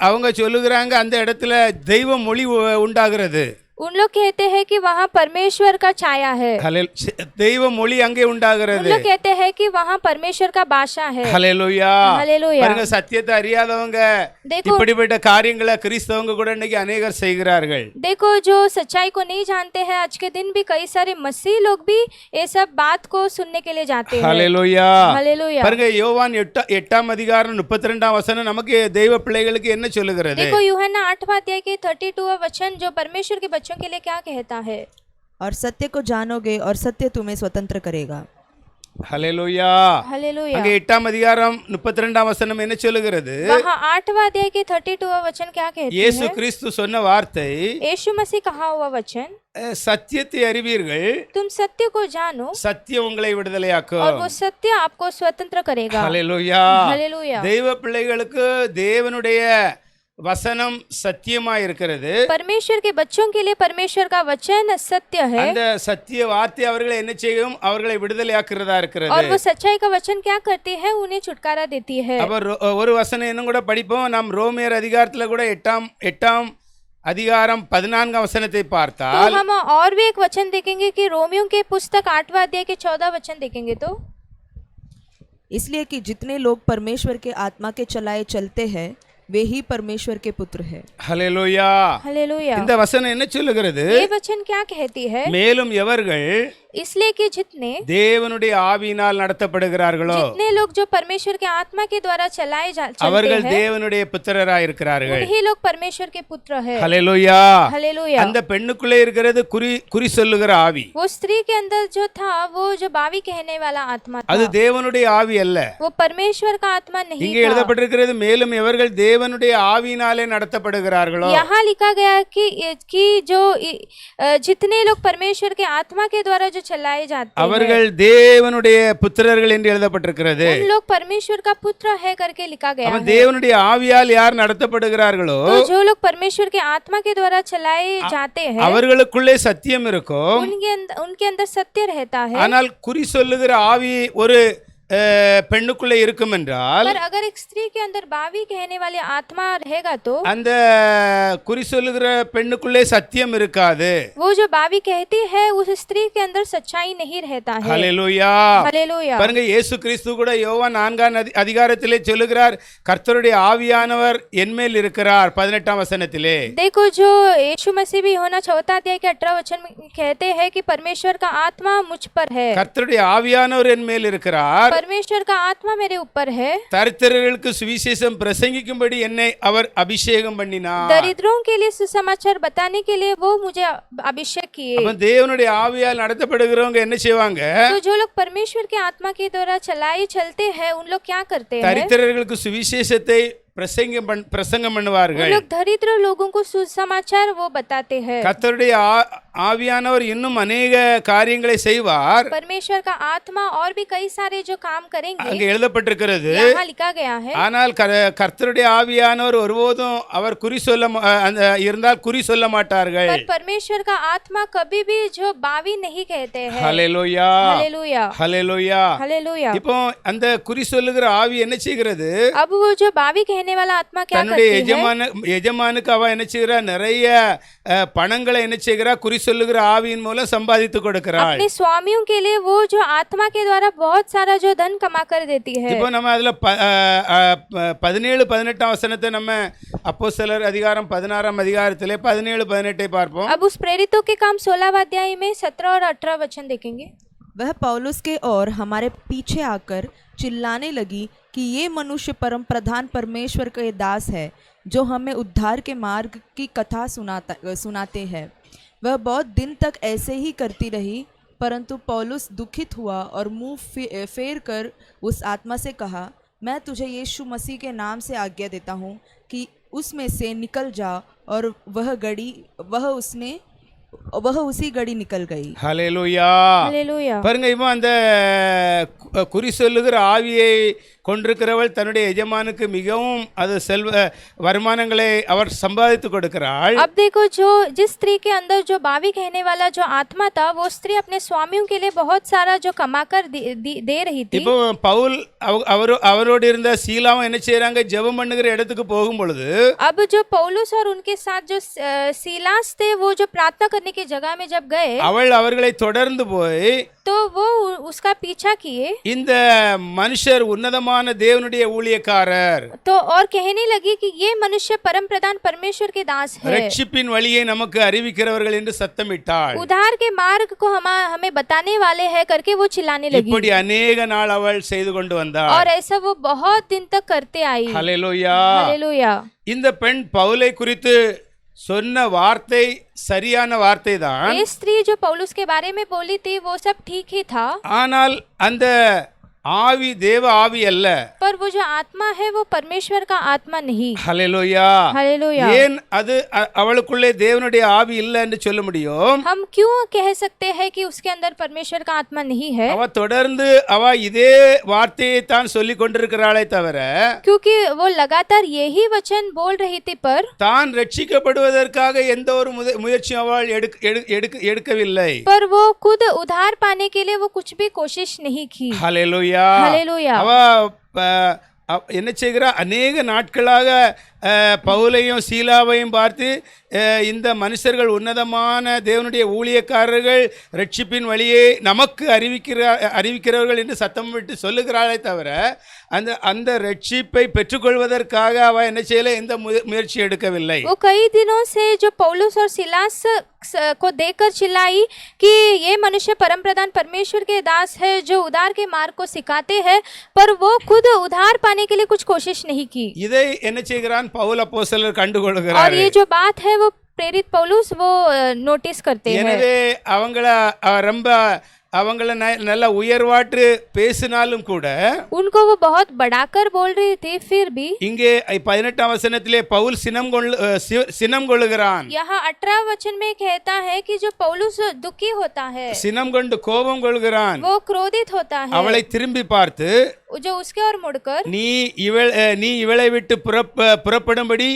அவங்க சொல்லுகிறாங்க, அந்த இடத்துல தெய்வ மொழி உண்டாகிறது. उन लोग कहते हैं कि वहाँ परमेश्वर का छाया है। தெய்வ மொழி அங்கே उन உண்டாகிறது. लोग कहते हैं कि वहाँ परमेश्वर का भाषा है। ஹல்லேலூயா. हालेलुया। பாருங்க, சத்தியத்தை அறியாதவங்க देखो, இப்படிப்பட்ட காரியங்களை கிறிஸ்தவங்க கூட இன்னைக்கு अनेகர் செய்கிறார்கள். देखो, जो सच्चाई को नहीं जानते हैं आज के दिन भी कई सारे मसीह लोग भी ये सब बात को सुनने के लिए जाते हैं। ஹல்லேலூயா. हालेलुया। பாருங்க, யோவான் 8ஆம் அதிகாரம் 32ஆம் வசனம் நமக்கு தெய்வ பிள்ளைகளுக்கு என்ன சொல்லுகிறது? देखो, यूहन्ना 8वां अध्याय के 32वां वचन जो परमेश्वर के बच्चों के लिए क्या कहता है? और सत्य को जानोगे और सत्य तुम्हें स्वतंत्र करेगा। ஹல்லேலூயா. हालेलुया। அங்கே 8ஆம் அதிகாரம் 32ஆம் வசனம் என்ன சொல்லுகிறது? वहाँ 8वां अध्याय के 32वां वचन क्या कहते இயேசு हैं? கிறிஸ்து சொன்ன வார்த்தை, यीशु मसीह कहा हुआ वचन, சத்தியத்தை அறிவீர்கள், तुम सत्य को जानो சத்தியம் உங்களை और விடுதலையாக்கும். वो सत्य आपको स्वतंत्र करेगा। ஹல்லேலூயா. हालेलुया। தெய்வ பிள்ளைகளுக்கு தேவனுடைய வசனம் சத்தியமா இருக்கிறது. परमेश्वर के बच्चों के लिए परमेश्वर का वचन सत्य है அந்த சத்திய வார்த்தை அவர்களை என்ன செய்யும்? அவர்களை விடுதலையாக்குறதா இருக்கிறது. और वो सच्चाई का वचन क्या करती है? उन्हें छुटकारा देती है। அப்ப ஒரு வசனம் இன்னும் கூட படிப்போம். நாம் ரோமியர் அதிகாரத்துல கூட 8ஆம் அதிகாரம் 14ஆம் வசனத்தை तो பார்த்தால் हम और भी एक वचन देखेंगे कि रोमियों के पुस्तक 8वां अध्याय के 14 वचन देखेंगे तो इसलिए कि जितने लोग परमेश्वर के आत्मा के चलाए चलते हैं वे ही परमेश्वर के पुत्र हैं। ஹல்லேலூயா. हालेलुया। இந்த வசனம் என்ன சொல்லுகிறது? ये वचन क्या कहती है? மேலும் எவர்கள் इसलिए कि जितने தேவனுடைய ஆவியினால் நடத்தப்படுகிறார்களோ जितने लोग जो परमेश्वर के आत्मा के द्वारा चलाए चलते அவர்கள் हैं தேவனுடைய புத்திரராய் இருக்கிறார்கள். वही लोग परमेश्वर के पुत्र है। ஹல்லேலூயா. हालेलुया। அந்த பெண்ணுக்குள்ளே இருக்கிறது குறி சொல்லுகிற ஆவி. वो स्त्री के अंदर जो था वो जो बावी कहने वाला आत्मा था, அது தேவனுடைய ஆவி அல்ல. वो परमेश्वर का आत्मा नहीं இங்கே था। எழுதப்பட்டிருக்கிறது மேலும் எவர்கள் தேவனுடைய ஆவியினாலே நடத்தப்படுகிறார்களோ यहाँ लिखा गया कि जो जितने लोग परमेश्वर के आत्मा के द्वारा जो चलाए जाते हैं அவர்கள் தேவனுடைய புத்திரர்கள் என்று எழுதப்பட்டிருக்கிறது. उन लोग परमेश्वर का पुत्र है करके लिखा गया அவன் है। தேவனுடைய ஆவியால் யார் நடத்தப்படுகிறார்களோ तो जो लोग परमेश्वर के आत्मा के द्वारा चलाए जाते हैं அவர்களுக்குள்ளே சத்தியம் இருக்கும். उनके अंदर सत्य रहता है। ஆனால் குறி சொல்லுகிற ஆவி ஒரு பெண்ணுக்குள்ளே இருக்கும் என்றால் पर अगर एक स्त्री के अंदर बावी कहने वाली आत्मा रहेगा तो அந்த குறி சொல்லுகிற பெண்ணுக்குள்ளே சத்தியம் இருக்காது. वो जो बावी कहती है उस स्त्री के अंदर सच्चाई नहीं रहता है। ஹல்லேலூயா. हालेलुया। பாருங்க, இயேசு கிறிஸ்து கூட யோவான் 4ஆம் அதிகாரத்திலே சொல்லுகிறார், கர்த்தருடைய ஆவியானவர் என்மேல் இருக்கிறார் 18ஆம் வசனத்திலே. देखो जो यीशु मसीह भी होना 4 अध्याय के 18 वचन में कहते हैं कि परमेश्वर का आत्मा मुझ पर है। கர்த்தருடைய ஆவியானவர் என்மேல் இருக்கிறார். परमेश्वर का आत्मा मेरे ऊपर है। தரித்திரர்களுக்கு சுவிசேஷம் பிரசங்கிக்கும்படி என்னை அவர் அபிஷேகம் பண்ணினார். दरिद्रों के लिए सुसमाचार बताने के लिए वो मुझे अभिषेक किए। அப்ப தேவனுடைய ஆவியால் நடத்தப்படுகிறவங்க என்ன செய்வாங்க? तो जो लोग परमेश्वर के आत्मा के द्वारा चलाए चलते हैं उन लोग क्या करते हैं? தரித்திரர்களுக்கு சுவிசேஷத்தை பிரசங்கம் उन பண்ணுவார்கள். लोग दरिद्र लोगों को सुसमाचार वो बताते हैं। கர்த்தருடைய ஆவியானவர் இன்னும் अनेक காரியங்களை செய்வார். परमेश्वर का आत्मा और भी कई सारे जो काम करेंगे அங்கே எழுதப்பட்டிருக்கிறது. यहाँ लिखा गया है। ஆனால் கர்த்தருடைய ஆவியானவர் ஒருபோதும் அவர் இருந்தால் குறி சொல்ல மாட்டார்கள். पर परमेश्वर का आत्मा कभी भी जो बावी नहीं कहते हैं। ஹல்லேலூயா. हालेलुया। ஹல்லேலூயா. हालेलुया। இப்போ அந்த குறி சொல்லுகிற ஆவி என்ன செய்கிறது? अब वो जो बावी कहने वाला आत्मा क्या தன்னுடைய करती है? எஜமானுக்கு அவ என்ன செய்கிறா? நிறைய பணங்களை என்ன செய்கிறா? குறி சொல்லுகிற ஆவியின் மூலம் சம்பாதித்து கொடுக்கிறாள். अपने स्वामियों के लिए वो जो आत्मा के द्वारा बहुत सारा जो धन कमा कर देती है। இப்போ நம்ம அதுல 17-18 வசனத்தை நம்ம அப்போஸ்தலர் அதிகாரம் 16ஆம் அதிகாரத்திலே 17-18 பார்ப்போம். अब उस प्रेरितों के काम 16वां अध्याय में 17 और 18 वचन देखेंगे। वह पौलुस के और हमारे पीछे आकर चिल्लाने लगी कि ये मनुष्य परम प्रधान परमेश्वर के दास है जो हमें उद्धार के मार्ग की कथा सुनाते हैं। वह बहुत दिन तक ऐसे ही करती रही, परंतु पौलुस दुखित हुआ और मुंह फेर कर उस आत्मा से कहा, मैं तुझे यीशु मसीह के नाम से आज्ञा देता हूँ कि उसमें से निकल जा, और वह उसी घड़ी निकल गई। ஹல்லேலூயா. हालेलुया। பாருங்க, இப்போ அந்த குறி சொல்லுகிற ஆவியை கொண்டிருக்கிறவள் தன்னுடைய எஜமானுக்கு மிகவும் அது வருமானங்களை அவர் சம்பாதித்து கொடுக்கிறாள். अब देखो जो जिस स्त्री के अंदर जो बावी कहने वाला जो आत्मा था वो स्त्री अपने स्वामियों के लिए बहुत सारा जो कमाकर दे रही थी। இப்போ பவுல் அவரோடு இருந்த சீலாவும் என்ன செய்யறாங்க? ஜெபம் பண்ணுகிற இடத்துக்கு போகும் பொழுது अब जो पौलुस और उनके साथ जो सीलास थे वो जो प्रार्थना करने की जगह में जब गए அவள் அவர்களை தொடர்ந்து போய் तो वो उसका पीछा किए। இந்த மனுஷர் உன்னதமான தேவனுடைய ஊழியக்காரர், तो और कहने लगी कि ये मनुष्य परम प्रधान परमेश्वर के दास है, ரட்சிப்பின் வழியை நமக்கு அறிவிக்கிறவர்கள் என்று சத்தமிட்டாள். उद्धार के मार्ग को हमें बताने वाले हैं करके वो चिल्लाने लगी। இப்படி अनेक நாள் அவள் செய்து கொண்டு வந்தாள். और ऐसा वो बहुत दिन तक करते आई। ஹல்லேலூயா. हालेलुया। இந்த பெண் பவுலை குறித்து சொன்ன வார்த்தை சரியான வார்த்தை தான். ये स्त्री जो पौलुस के बारे में बोली थी वो सब ठीक ही था, ஆனால் அந்த ஆவி தேவ ஆவி அல்ல. पर वो जो आत्मा है वो परमेश्वर का आत्मा नहीं। ஹல்லேலூயா. हालेलुया। ஏன் அது அவளுக்குள்ளே தேவனுடைய ஆவி இல்லை என்று சொல்ல முடியும்? हम क्यों कह सकते हैं कि उसके अंदर परमेश्वर का आत्मा नहीं है? அவ தொடர்ந்து அவ இதே வார்த்தையை தான் சொல்லிக் கொண்டிருக்கிறாளே தவிர क्योंकि वो लगातार यही वचन बोल रही थी, पर தான் ரட்சிக்கப்படுவதற்காக எந்த ஒரு முயற்சியும் அவள் எடுக்கவில்லை. पर वो खुद उद्धार पाने के लिए वो कुछ भी कोशिश नहीं की। ஹல்லேலூயா. हालेलुया। அவ என்ன செய்கிறா, அநேக நாட்களாக பவுலையும் சீலாவையும் பார்த்து இந்த மனுஷர்கள் உன்னதமான தேவனுடைய ஊழியக்காரர்கள், ரட்சிப்பின் வழியை நமக்கு அறிவிக்கிறவர்கள் என்று சத்தம் விட்டு சொல்லுகிறாளே தவிர அந்த ரட்சிப்பை பெற்றுக்கொள்வதற்காக அவ என்ன செய்யல, எந்த முயற்சி எடுக்கவில்லை. वो कई दिनों से जो पौलुस और सिलास को देखकर चिल्लाई कि ये मनुष्य परम प्रधान परमेश्वर के दास है जो उद्धार के मार्ग को सिखाते हैं, पर वो खुद उद्धार पाने के लिए कुछ कोशिश नहीं की। இதை என்ன செய்கிறான் பவுல் அப்போஸ்தலர் கண்டுகொள்கிறார். और ये जो बात है वो प्रेरित पौलुस वो नोटिस करते हैं। எனவே அவங்கள நல்ல உயர்வாற்று பேசினாலும் கூட उनको वो बहुत बढ़ाकर बोल रही थी, फिर भी இங்கே 18ஆம் வசனத்திலே பவுல் சினம் கொள்ளுகிறான். यहाँ 18 वचन में कहता है कि जो पौलुस दुखी होता है, சினம் கொண்டு கோபம் கொள்கிறான். वो क्रोधित होता है, அவளை திரும்பி பார்த்து जो उसके और मुड़कर நீ இவளை விட்டு புறப்படும்படி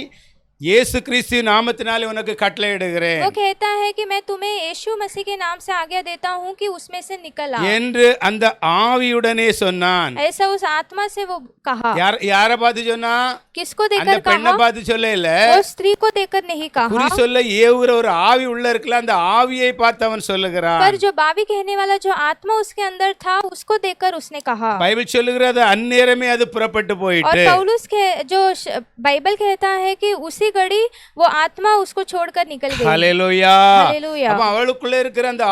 இயேசு கிறிஸ்து நாமத்தினாலே உனக்கு கட்டளையிடுகிறேன். वो कहता है कि मैं तुम्हें यीशु मसीह के नाम से आज्ञा देता हूँ कि उसमें से निकल आ என்று அந்த ஆவியுடனே சொன்னான். ऐसा उस आत्मा से वो कहा। யாரை பார்த்து சொன்னா? किसको அந்த देखकर பெண்ணை कहा? பார்த்து சொல்லல, वो स्त्री को देखकर नहीं कहा, குறி சொல்ல ஏவுகிற ஒரு ஆவி உள்ள இருக்குல்ல, அந்த ஆவியை பார்த்து அவன் சொல்லுகிறான். पर जो बावी कहने वाला जो आत्मा उसके अंदर था उसको देखकर उसने कहा। பைபிள் சொல்லுகிறது அந்நேரமே அது புறப்பட்டு और போயிட்டு. पौलुस के जो बाइबल कहता है कि उसी घड़ी वो आत्मा उसको छोड़कर निकल गई। ஹல்லேலூயா. हालेलुया। அப்ப அவளுக்குள்ள இருக்கிற அந்த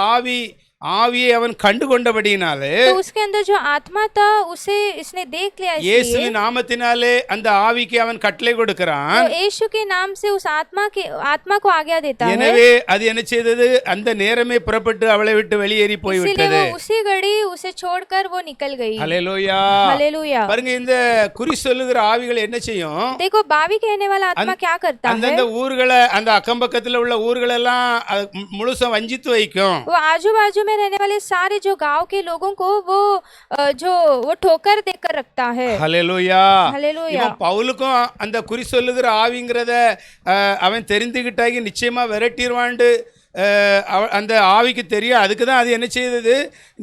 ஆவியை அவன் கண்டு கொண்டபடினாலே तो उसके अंदर जो आत्मा था उसे इसने देख लिया, இயேசுவின் நாமத்தினாலே அந்த ஆவிக்கு அவன் கட்டளை கொடுக்கிறான். तो यीशु के नाम से उस आत्मा को आज्ञा देता है। எனவே அது என்ன செய்தது, அந்த நேரமே புறப்பட்டு அவளை விட்டு வெளியேறி போய்விட்டது. इसीलिए वो उसी घड़ी उसे छोड़कर वो निकल गई। ஹல்லேலூயா. हालेलुया। பாருங்க, இந்த குறி சொல்லுகிற ஆவிகள் என்ன செய்யும்? देखो बावी कहने वाला आत्मा क्या करता है, அந்த ஊர்களை, அந்த அக்கம் பக்கத்துல உள்ள ஊர்களெல்லாம் முழுசா வஞ்சித்து வைக்கும். वो आजू बाजू में रहने वाले सारे जो गांव के लोगों को वो ठोकर देकर रखता है। ஹல்லேலூயா. हालेलुया। இவன் பவுலுக்கும் அந்த குறி சொல்லுகிற ஆவிங்கிறத அவன் தெரிந்துகிட்டாகி நிச்சயமா விரட்டிடுவான்ட்டு அந்த ஆவிக்கு தெரியும். அதுக்கு தான் அது என்ன செய்தது,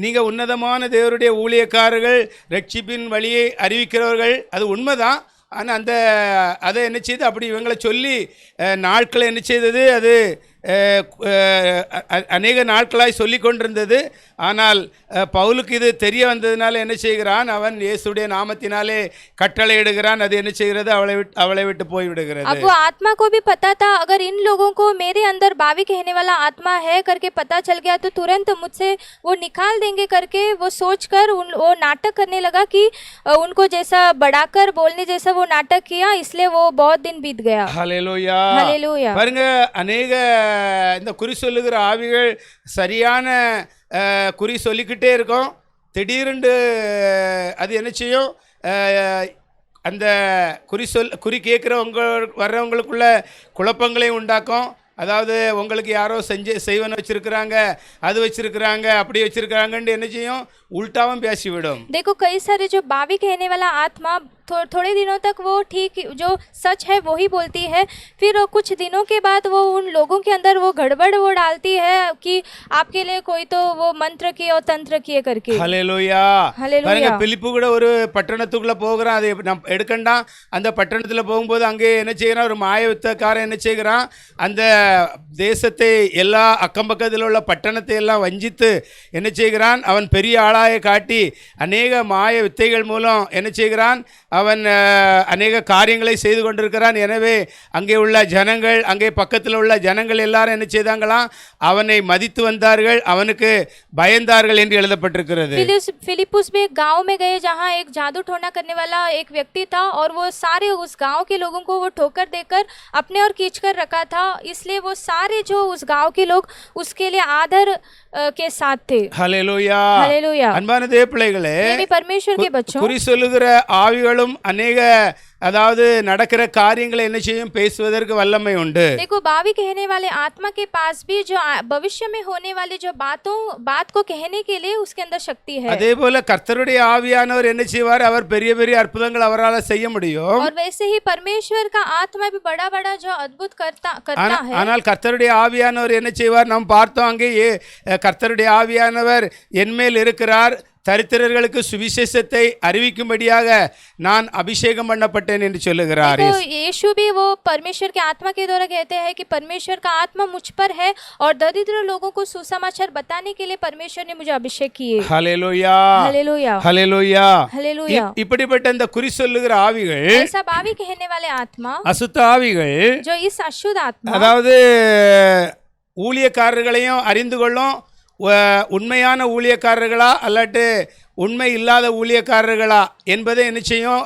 நீங்கள் உன்னதமான தேவருடைய ஊழியக்காரர்கள், ரட்சிப்பின் வழியை அறிவிக்கிறவர்கள், அது உண்மைதான். ஆனால் அதை என்ன செய்து அப்படி இவங்களை சொல்லி நாட்களை என்ன செய்தது, அது அநேக நாட்களாய் சொல்லி கொண்டிருந்தது. ஆனால் பவுலுக்கு இது தெரிய வந்ததுனால என்ன செய்கிறான், அவன் இயேசுடைய நாமத்தினாலே கட்டளையிடுகிறான். அது என்ன செய்கிறது, அவளை விட்டு போய்விடுகிறது. अब वो आत्मा को भी पता था, अगर इन लोगों को मेरे अंदर बावी कहने वाला आत्मा है करके पता चल गया तो तुरंत मुझसे वो निकाल देंगे करके वो सोचकर वो नाटक करने लगा कि उनको जैसा बढ़ाकर बोलने जैसा वो नाटक किया, इसलिए वो बहुत दिन बीत गया। ஹல்லேலூயா. हालेलुया। பாருங்க, அநேக இந்த குறி சொல்லுகிற ஆவிகள் சரியான குறி சொல்லிக்கிட்டே இருக்கும். திடீரென்று அது என்ன செய்யும், அந்த குறி வர்றவங்களுக்குள்ள குழப்பங்களை உண்டாக்கும். அதாவது உங்களுக்கு யாரோ செய்வன வச்சிருக்கிறாங்க, அது வச்சிருக்கிறாங்க, அப்படி வச்சிருக்கிறாங்கன்னு என்ன செய்யும், उल्टावन பேசிவிடும். देखो कई सारे जो बावी कहने वाला आत्मा थोड़े दिनों तक वो ठीक जो सच है वो ही बोलती है, फिर कुछ दिनों के बाद वो उन लोगों के अंदर वो गड़बड़ वो डालती है कि आपके लिए कोई तो वो मंत्र किए और तंत्र किए करके। ஹல்லேலூயா. பாருங்க, பிலிப்பு கூட ஒரு பட்டணத்துக்குள்ள போகிறான். அது நம்ம எடுக்கண்டா. அந்த பட்டணத்தில் போகும்போது அங்கே என்ன செய்கிறான், ஒரு மாய வித்தக்காரன் என்ன செய்கிறான், அந்த தேசத்தை எல்லா அக்கம்பக்கத்தில் உள்ள பட்டணத்தை எல்லாம் வஞ்சித்து என்ன செய்கிறான், அவன் பெரிய ஆளாக காட்டி அநேக மாய வித்தைகள் மூலம் என்ன செய்கிறான், அவன் அநேக காரியங்களை செய்து கொண்டிருக்கிறான். எனவே அங்கே உள்ள ஜனங்கள், அங்கே பக்கத்தில் உள்ள ஜனங்கள் எல்லாரும் என்ன செய்தாங்களாம், அவனை மதித்து வந்தார்கள், அவனுக்கு பயந்தார்கள் என்று எழுதப்பட்டிருக்கிறது. फिलिप्पुस में एक गांव में गए जहां एक जादू टोना करने वाला एक व्यक्ति था और वो सारे उस गांव के लोगों को वो ठोकर देकर अपने और खींचकर रखा था, इसलिए वो सारे जो उस गांव के लोग उसके लिए आदर के साथ थे. ஹல்லேலூயா. हालेलुया. அன்பான தேவ பிள்ளைகளே, मेरे परमेश्वर के बच्चों, குறி சொல்லுகிற ஆவிகளும் அநேக அதாவது நடக்கிற காரியங்களை என்ன செய்யும், பேசுவதற்கு வல்லமை உண்டு. देखो बावी कहने वाले आत्मा के पास भी जो भविष्य में होने वाली जो बात को कहने के लिए उसके अंदर शक्ति है. அதே போல கர்த்தருடைய ஆவியானவர் என்ன செய்வார், அவர் பெரிய பெரிய அற்புதங்கள் அவரால் செய்ய முடியும். और वैसे ही परमेश्वर का आत्मा भी बड़ा बड़ा जो अद्भुत करता है. ஆனால் கர்த்தருடைய ஆவியானவர் என்ன செய்வார், நாம் பார்த்தோம் அங்கே கர்த்தருடைய ஆவியானவர் என்மேல் இருக்கிறார், தரித்திரர்களுக்கு சுவிசேஷத்தை அறிவிக்கும்படியாக நான் அபிஷேகம் பண்ணப்பட்டேன் என்று சொல்லுகிறார். तो यीशु भी वो परमेश्वर के आत्मा के द्वारा कहते हैं कि परमेश्वर का आत्मा मुझ पर है और दरिद्र लोगों को सुसमाचार बताने के लिए परमेश्वर ने मुझे अभिषेक किए. ஹல்லேலூயா. हालेलुया. ஹல்லேலூயா. हालेलुया. இப்படிப்பட்ட இந்த குறி சொல்லுகிற ஆவிகள், ऐसा बावी कहने वाले आत्मा, அசுத்த ஆவிகள், जो इस अशुद्ध आत्मा, அதாவது ஊழியக்காரர்களையும் அறிந்து கொள்ளும், உண்மையான ஊழியக்காரர்களா அல்லாட்டு உண்மை இல்லாத ஊழியக்காரர்களா என்பதை என்ன செய்யும்,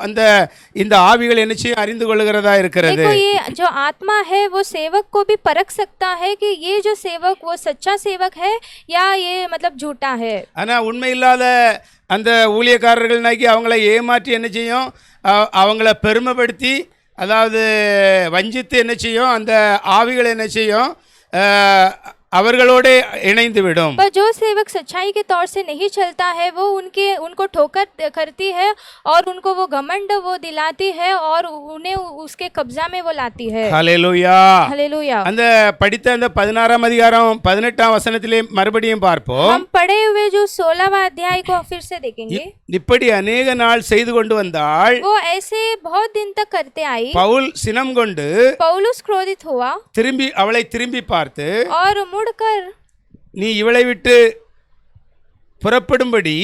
இந்த ஆவிகள் என்ன செய்யும், அறிந்து கொள்கிறதா இருக்கிறது. देखो ये जो आत्मा है वो सेवक को भी परख सकता है कि ये जो सेवक वो सच्चा सेवक है या ये मतलब झूठा है. ஆனா உண்மை இல்லாத அந்த ஊழியக்காரர்கள்னாக்கி அவங்கள ஏமாற்றி என்ன செய்யும், அவங்கள பெருமைப்படுத்தி அதாவது வஞ்சித்து என்ன செய்யும், அந்த ஆவிகள் என்ன செய்யும், அவர்களோடு இணைந்து விடும். पर जो सेवक सच्चाई के तौर से नहीं चलता है वो उनको ठोकर करती है और उनको वो घमंड वो दिलाती है और उन्हें उसके कब्जा में वो लाती है. ஹல்லேலூயா. हालेलुया. அந்த படித்த அந்த 16ஆம் அதிகாரம் 18ஆம் வசனத்திலே மறுபடியும் பார்ப்போம். हम पढ़े हुए जो 16वां अध्याय को फिर से देखेंगे. இப்படி अनेक நாள் செய்து கொண்டு வந்தாள். वो ऐसे बहुत दिन तक करते आई. பவுல் சினம் கொண்டு पौलुस क्रोधित हुआ அவளை திரும்பி பார்த்து, और मुड़कर நீ இவளை விட்டு புறப்படும்படி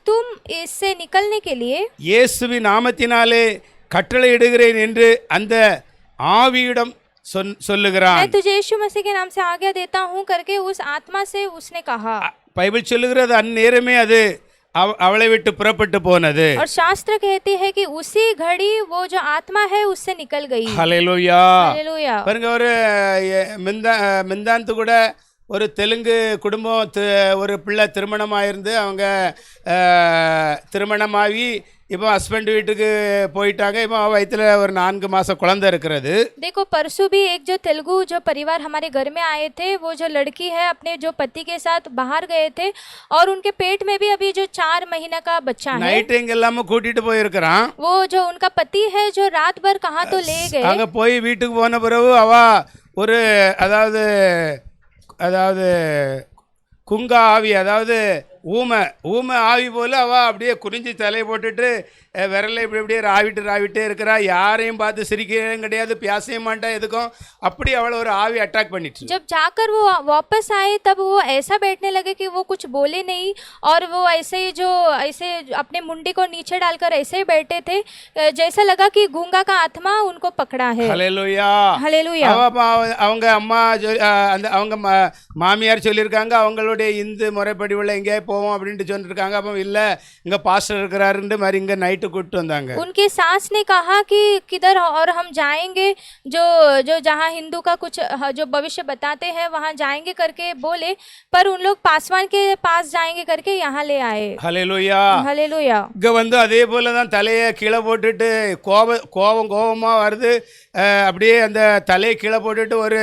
तुम इससे निकलने के लिए இயேசுவின் நாமத்தினாலே கட்டளையிடுகிறேன் என்று அந்த ஆவியிடம் சொல்லுகிறான். मैं तुझे यीशु मसीह के नाम से आज्ञा देता हूँ करके उस आत्मा से उसने कहा. பைபிள் சொல்லுகிறது அந்நேரமே அது அவளை விட்டு புறப்பட்டு போனது. और शास्त्र कहती है कि उसी घड़ी वो जो आत्मा है उससे निकल गई. ஹல்லேலூயா. हालेलुया. பாருங்க, ஒரு மிந்தாந்து கூட ஒரு தெலுங்கு குடும்பம், ஒரு பிள்ளை திருமணமாயிருந்து அவங்க திருமணமாகி இப்போ ஹஸ்பண்ட் வீட்டுக்கு போயிட்டாங்க. இப்போ வயிற்றுல ஒரு 4 மாச குழந்தை இருக்கிறது. देखो परसों भी एक जो तेलुगु जो परिवार हमारे घर में आए थे, वो जो लड़की है अपने जो पति के साथ बाहर गए थे और उनके पेट में भी अभी जो 4 महीना का बच्चा है. நைட் எங்க எல்லாமே கூட்டிட்டு போயிருக்கிறான். वो जो उनका पति है जो रात भर कहाँ तो ले गए. அங்க போய் வீட்டுக்கு போன பிறகு அவ ஒரு அதாவது குங்கா ஆவி, அதாவது ஊமை ஆவி போல அவ அப்படியே குறிஞ்சி தலையை போட்டுட்டு விரலை இப்படி இப்படியே ராவிட்டே இருக்கிறா. யாரையும் பார்த்து சிரிக்கிறதும் கிடையாது, பேசவே மாட்டா எதுக்கும். அப்படி அவளை ஒரு ஆவி அட்டாக் பண்ணிட்டு. जब जाकर वो वापस आए तब वो ऐसा बैठने लगे कि वो कुछ बोले नहीं और वो ऐसे अपने मुंडी को नीचे डालकर ऐसे ही बैठे थे, जैसा लगा कि गूंगा का आत्मा उनको पकड़ा है. ஹல்லேலூயா. हालेलुया. அவங்க அம்மா அவங்க மாமியார் சொல்லியிருக்காங்க, அவங்களுடைய இந்து முறைப்படி உள்ள எங்கேயாவது போவோம் அப்படின்ட்டு சொல்லியிருக்காங்க. அப்போ இல்லை, இங்கே பாஸ்டர் இருக்கிறாருன்ற மாதிரி இங்கே நைட்டு கூப்பிட்டு வந்தாங்க. उनकी सास ने कहा कि किधर और हम जाएंगे, जो जहाँ हिंदू का कुछ जो भविष्य बताते हैं वहाँ जाएंगे करके बोले, पर उन लोग पासवान के पास जाएंगे करके यहाँ ले आए. ஹல்லேலூயா. हालेलुया. இங்கே வந்து அதே போல தான் தலையை கீழே போட்டுட்டு கோபமாக வருது. அப்படியே அந்த தலையை கீழே போட்டுட்டு ஒரு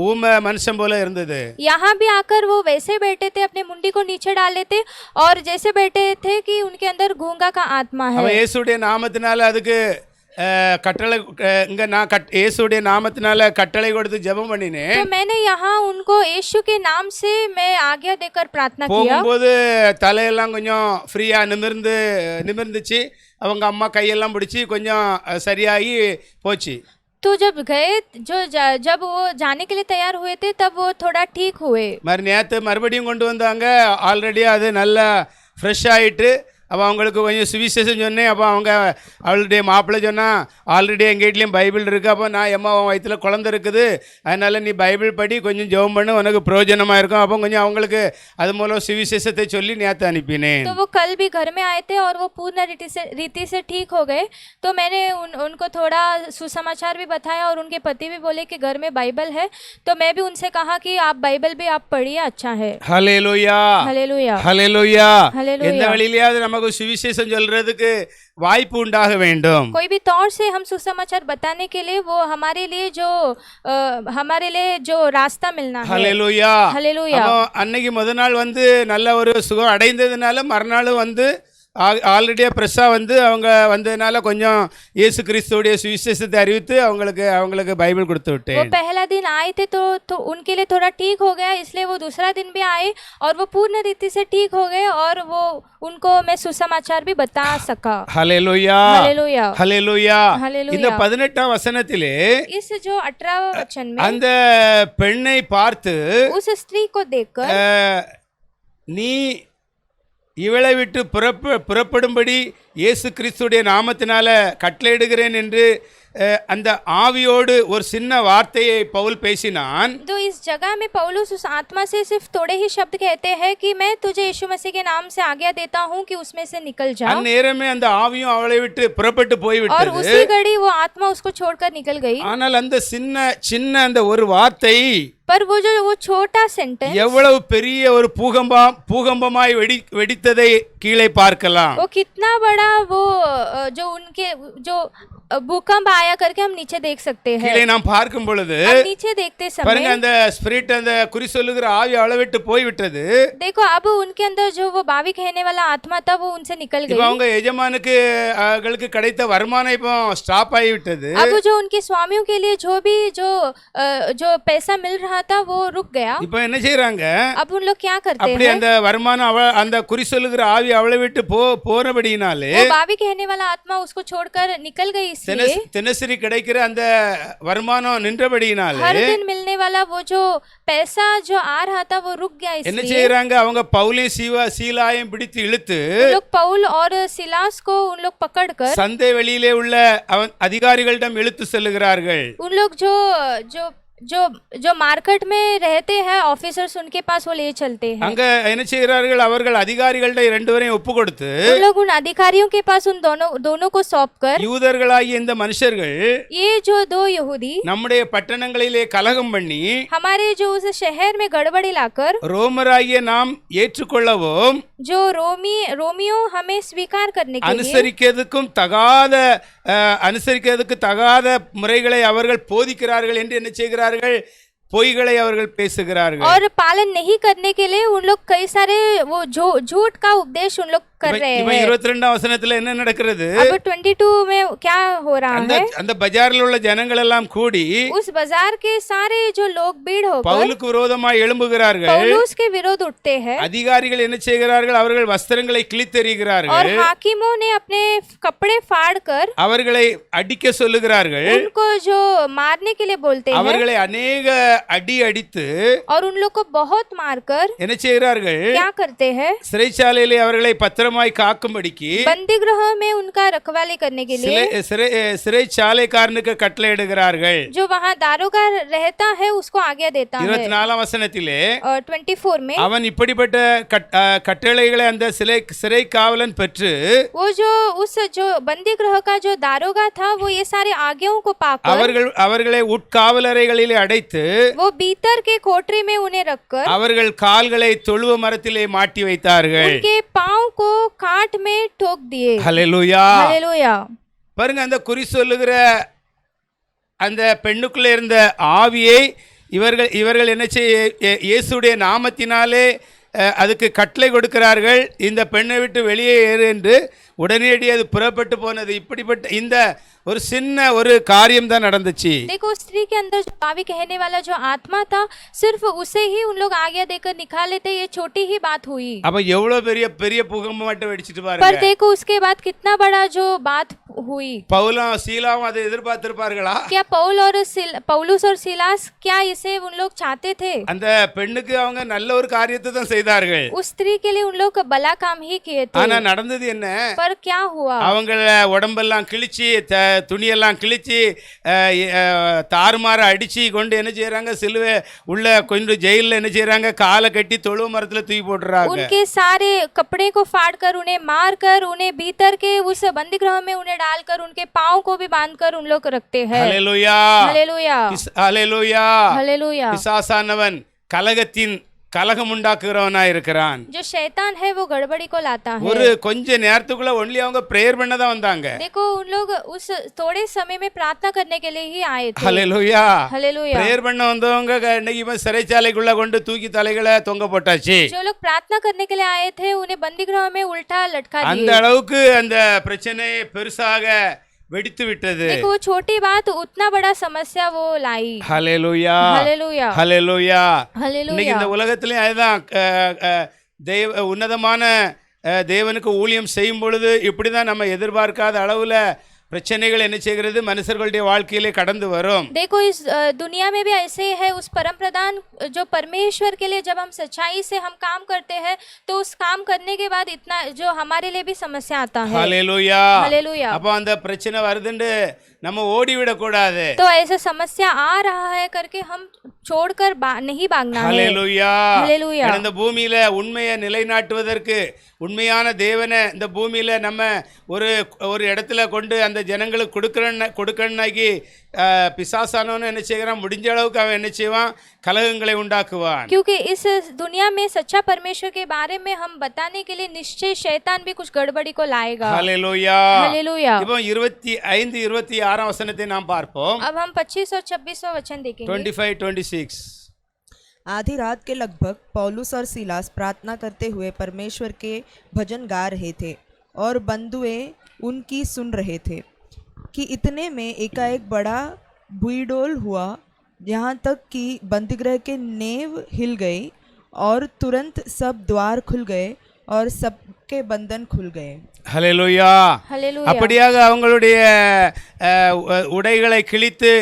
ஊமை மனுஷன் போல இருந்தது. यहाँ भी आकर वो वैसे बैठे थे, अपने मुंडी को नीचे डाले थे और जैसे बैठे थे कि उनके अंदर गूंगा का आत्मा है. அவன் இயேசுடைய நாமத்தினால அதுக்கு கட்டளை இங்க நான் இயேசுடைய நாமத்தினால கட்டளை கொடுத்து ஜெபம் பண்ணினேன். तो मैंने यहाँ उनको यीशु के नाम से मैं आज्ञा देकर प्रार्थना किया. போகும்போது தலையெல்லாம் கொஞ்சம் ஃப்ரீயா நிமிர்ந்துச்சு. அவங்க அம்மா கையெல்லாம் பிடிச்சி கொஞ்சம் சரியாகி போச்சு. तो जब गए जब वो जाने के लिए तैयार हुए थे तब वो थोड़ा ठीक हुए. நேற்று மறுபடியும் கொண்டு வந்தாங்க. ஆல்ரெடி அது நல்லா ஃப்ரெஷ் ஆகிட்டு அப்போ அவங்களுக்கு கொஞ்சம் சுவிசேஷம் சொன்னேன். அப்போ அவங்க அவளுடைய மாப்பிள்ளை சொன்னால் ஆல்ரெடி எங்கள் வீட்லேயும் பைபிள் இருக்குது. அப்போ நான் எம்மா உன் வயிற்றில் குழந்தை இருக்குது, அதனால் நீ பைபிள் படி கொஞ்சம் ஜெபம் பண்ணு, உனக்கு பிரயோஜனமாக இருக்கும். அப்போ கொஞ்சம் அவங்களுக்கு அது மூலம் சுவிசேஷத்தை சொல்லி நேற்று அனுப்பினேன். तो वो कल भी घर में आए थे और वो पूर्ण रीति से ठीक हो गए. तो मैंने उनको थोड़ा सुसमाचार भी बताया और उनके पति भी बोले कि घर में बाइबल है. तो मैं भी उनसे कहा कि आप बाइबल भी आप पढ़िए, अच्छा है. ஹல்லேலூயா, हालेलुया, ஹல்லேலூயா. हालेलुया. எந்த வழியிலேயாவது நமக்கு சுவிசேஷம் சொல்றதுக்கு வாய்ப்பு உண்டாக வேண்டும். कोई भी तौर से हम सुसमाचार बताने के लिए वो हमारे लिए जो रास्ता मिलना है. ஹல்லேலூயா. हालेलुया. அப்போ அன்னைக்கு முதல் நாள் நல்ல ஒரு சுகம் அடைந்ததுனால மறுநாள் ஆல்ரெடியாக ஃப்ரெஷ்ஷாக அவங்க வந்ததுனால கொஞ்சம் இயேசு கிறிஸ்துவோடைய சுவிசேஷத்தை அறிவித்து அவங்களுக்கு பைபிள் கொடுத்து वो விட்டேன். पहला दिन आए थे तो उनके लिए थोड़ा ठीक हो गया, इसलिए वो दूसरा दिन भी आए और वो पूर्ण रीति से ठीक हो गए और वो उनको मैं सुसमाचार भी बता सका. ஹல்லேலூயா, हालेलुया. ஹல்லேலூயா. हालेलुया. இந்த 18ஆம் வசனத்திலே इस जो 18वें वचन में அந்த பெண்ணை பார்த்து उस स्त्री को देखकर நீ இவளை விட்டு புறப்படும்படி இயேசு கிறிஸ்துடைய நாமத்தினால கட்டளையிடுகிறேன் என்று அந்த ஆவியோடு ஒரு சின்ன வார்த்தையை பவுல் பேசினான். तो इस जगह में पौलुस उस आत्मा से सिर्फ थोड़े ही शब्द कहते हैं कि मैं तुझे यीशु मसीह के नाम से आज्ञा देता हूं कि उसमें से निकल जा. அந்நேரமே அந்த ஆவியும் அவளை விட்டு புறப்பட்டு और போய்விட்டது. उसी घड़ी वो आत्मा उसको छोड़कर निकल गई. ஆனால் அந்த சின்ன அந்த ஒரு வார்த்தை पर वो छोटा सेंटेंस எவ்வளவு பெரிய ஒரு பூகம்பமாய் வெடித்ததை கீழே பார்க்கலாம். वो कितना बड़ा वो जो भूकंप आया करके हम नीचे देख सकते हैं. கீழே நாம் பார்க்கும் பொழுது हम नीचे देखते பாருங்க, समय அந்த ஸ்பிரிட் அந்த குறி சொல்லுகிற ஆவி அவளை விட்டு போய்விட்டது. देखो अब उनके अंदर जो वो बावी कहने वाला आत्मा था वो उनसे निकल இப்போ गई. அவங்க எஜமானுக்கு அவங்களுக்கு கிடைத்த வருமானம் இப்போ ஸ்டாப் ஆகிவிட்டது. अब जो उनके स्वामियों के लिए जो पैसा मिल रहा था वो रुक गया. இப்போ என்ன செய்றாங்க? अब उन लोग क्या करते அப்படி हैं? அந்த வருமானம் அந்த குறி சொல்லுகிற ஆவி அவளை விட்டு போனபடினாலே वो बावी कहने वाला आत्मा उसको छोड़कर निकल गई, इसलिए தினசரி கிடைக்கிற அந்த வருமானம் நின்றபடினாலே हर दिन मिलने वाला वो जो पैसा जो आ रहा था वो रुक गया. என்ன इसलिए செய்யறாங்க? அவங்க பவுலையும் சீலாவையும் பிடித்து இழுத்து उन लोग पौल और सिलास को उन लोग पकड़कर சந்தை வெளியிலே உள்ள அதிகாரிகளிடம் இழுத்து செல்லுகிறார்கள். उन लोग जो मार्केट में रहते हैं ऑफिसर्स उनके पास वो ले चलते हैं. அங்க என்ன செய்கிறார்கள்? அவர்கள் அதிகாரிகளிடம் 2 பேரையும் ஒப்பு கொடுத்து उन लोग उन अधिकारियों के पास उन दोनों को सौंपकर யூதர்களாகிய இந்த மனுஷர்கள் ये जो 2 यहूदी நம்முடைய பட்டணங்களிலே கலகம் பண்ணி हमारे जो उस शहर में गड़बड़ी लाकर ரோமராகிய நாம் ஏற்றுக்கொள்ளவும் जो रोमियो हमें स्वीकार करने के लिए அனுசரிக்கிறதுக்கு தகாத முறைகளை அவர்கள் போதிக்கிறார்கள் என்று என்ன செய்கிறார்கள்? பொய்களை அவர்கள் பேசுகிறார்கள். और पालन नहीं करने के लिए उन लोग कई सारे वो झूठ का उपदेश उन लोग कर रहे हैं. 22ஆம் வசனத்துல என்ன நடக்கிறது? अब 22 में क्या हो रहा है? அந்த பஜாரில் உள்ள ஜனங்கள் எல்லாம் கூடி उस बाजार के सारे जो लोग भीड़ होकर பவுலுக்கு விரோதமாய் எழும்புகிறார்கள். पौलुस के विरोध उठते हैं. அதிகாரிகள் என்ன செய்கிறார்கள்? அவர்கள் வஸ்திரங்களை கிழித்தெறிகிறார்கள். और हाकिमों ने अपने कपड़े फाड़कर அவர்களை அடிக்க சொல்லுகிறார்கள். उनको जो मारने के लिए बोलते हैं. அவர்களை अनेक அடி அடித்து और उन लोग को बहुत मारकर என்ன செய்கிறார்கள்? क्या करते हैं? சிறைச்சாலையிலே அவர்களை பத்திரமாய் காக்கும்படிக்கு बंदी गृह में उनका रखवाली करने के लिए சிறைச்சாலைக்காரனுக்கு கட்டளையிடுகிறார்கள். जो वहाँ दारोगा रहता है उसको आज्ञा देता है. 24ஆம் வசனத்திலே 24 में அவன் இப்படிப்பட்ட கட்டளைகளை அந்த சிறை காவலன் பெற்று वो जो बंदी गृह का जो दारोगा था वो ये सारे आज्ञाओं को पाकर அவர்களை உட்காவலறைகளிலே அடைத்து वो भीतर के कोठरी में उन्हें रखकर அவர்கள் கால்களை தொழுவ மரத்திலே மாட்டி வைத்தார்கள். उनके पांव को काट में ठोक दिए. ஹல்லேலூயா. हालेलुया. பாருங்க, அந்த குறி சொல்லுகிற அந்த பெண்ணுக்குள்ளே இருந்த ஆவியை இவர்கள் என்ன இயேசுடைய நாமத்தினாலே அதுக்கு கட்டளை கொடுக்கிறார்கள். இந்த பெண்ணை விட்டு வெளியே ஏறு என்று உடனடியே அது புறப்பட்டு போனது. இப்படிப்பட்ட இந்த ஒரு சின்ன ஒரு காரியம் தான் நடந்துச்சு. देखो उस स्त्री के अंदर जो बावी कहने वाला जो आत्मा था, सिर्फ उसे ही उन लोग आज्ञा देकर निकाले थे, ये छोटी ही बात हुई। அப்ப எவ்வளவு பெரிய பெரிய பூகம்பம் மட்டும் வெடிச்சிட்டு पर பாருங்க. देखो उसके बाद कितना बड़ा जो बात हुई। பவுலும் சீலாவும் அதை எதிர்பார்த்திருப்பார்களா? क्या पौलुस और सिलास क्या इसे उन लोग चाहते थे? அந்த பெண்ணுக்கு அவங்க நல்ல ஒரு காரியத்தை தான் செய்தார்கள். उस स्त्री के लिए उन लोग भला काम ही किए थे। ஆனா நடந்தது என்ன? पर क्या हुआ? அவங்கள உடம்பெல்லாம் கிழிச்சு துணியெல்லாம் கிழிச்சு தாறுமாற அடிச்சு கொண்டு என்ன செய்யறாங்க, சிலுவை உள்ள கொண்டு ஜெயில என்ன செய்யறாங்க, காலை கட்டி தொழு மரத்துல தூக்கி போட்டுறாங்க. उनके सारे कपड़े को फाड़कर, उन्हें मारकर, उन्हें भीतर के उस बंदी गृह में उन्हें डालकर, उनके पाँव को भी बांधकर उन लोग रखते हैं। ஹல்லேலூயா, हालेलुया, ஹல்லேலூயா. हालेलुया। பிசாசானவன் கலகம் உண்டாக்குறவனா இருக்கிறான். जो शैतान है वो गड़बड़ी को लाता है। ஒரு கொஞ்ச நேரத்துக்குள்ள ஒன்லி அவங்க பிரேயர் பண்ண தான் வந்தாங்க. देखो उन लोग उस थोड़े समय में प्रार्थना करने के लिए ही आए थे। ஹல்லேலூயா, हालेलुया। பிரேயர் பண்ண வந்தவங்க இன்னைக்கு சிறைச்சாலைக்குள்ள கொண்டு தூக்கி தலைகளை தொங்க போட்டாச்சு. जो लोग प्रार्थना करने के लिए आए थे उन्हें बंदी गृह में उल्टा लटका அந்த दिए। அளவுக்கு அந்த பிரச்சனை பெருசாக வெடித்து விட்டது. देखो वो छोटी बात उतना बड़ा समस्या वो लाई। ஹல்லேலூயா, हालेलुया, ஹல்லேலூயா. இன்னைக்கு हालेलुया। இந்த உலகத்திலே அதுதான் உன்னதமான தேவனுக்கு ஊழியம் செய்யும் பொழுது இப்படிதான் நம்ம எதிர்பார்க்காத அளவுல பிரச்சனைகள் என்ன செய்கிறது, மனுஷர்களுடைய வாழ்க்கையிலே கடந்து வரும். देखो इस दुनिया में भी ऐसे ही है। उस परम प्रधान जो परमेश्वर के लिए जब हम सच्चाई से हम काम करते हैं, तो उस काम करने के बाद इतना जो हमारे लिए भी समस्या आता है। ஹல்லேலூயா. हालेलुया। அப்போ அந்த பிரச்சனை வருதுன்னு நம்ம ஓடிவிடக் கூடாது. तो ऐसा समस्या आ रहा है करके हम छोड़कर नहीं भागना है। ஹல்லேலூயா. हालेलुया। இந்த பூமியில உண்மையை நிலைநாட்டுவதற்கு உண்மையான தேவனை இந்த பூமியில நம்ம ஒரு இடத்துல கொண்டு அந்த ஜனங்களுக்கு கொடுக்கணும்னாக்கி பிசாசானவன் என்ன செய்கிறான், முடிஞ்ச அளவுக்கு அவன் என்ன செய்வான், கலகங்களை உண்டாக்குவான். क्योंकि इस दुनिया में सच्चा परमेश्वर के बारे में हम बताने के लिए निश्चय शैतान भी कुछ गड़बड़ी को लाएगा। ஹல்லேலூயா. हालेलुया। இப்போ 25 26 வசனத்தை நாம் பார்ப்போம். अब हम 25 और 26वां वचन देखेंगे। 25 26. आधी रात के लगभग पौलुस और सिलास प्रार्थना करते हुए परमेश्वर के भजन गा रहे थे और बंधुए उनकी सुन रहे थे कि इतने में एकाएक बड़ा भूईडोल हुआ, यहाँ तक कि बंदीगृह के नेव हिल गई और तुरंत सब द्वार खुल गए और सबके बंधन खुल गए। ஹல்லேலூயா. हालेलुया। அப்படியாக அவங்களுடைய உடைகளை கிழித்து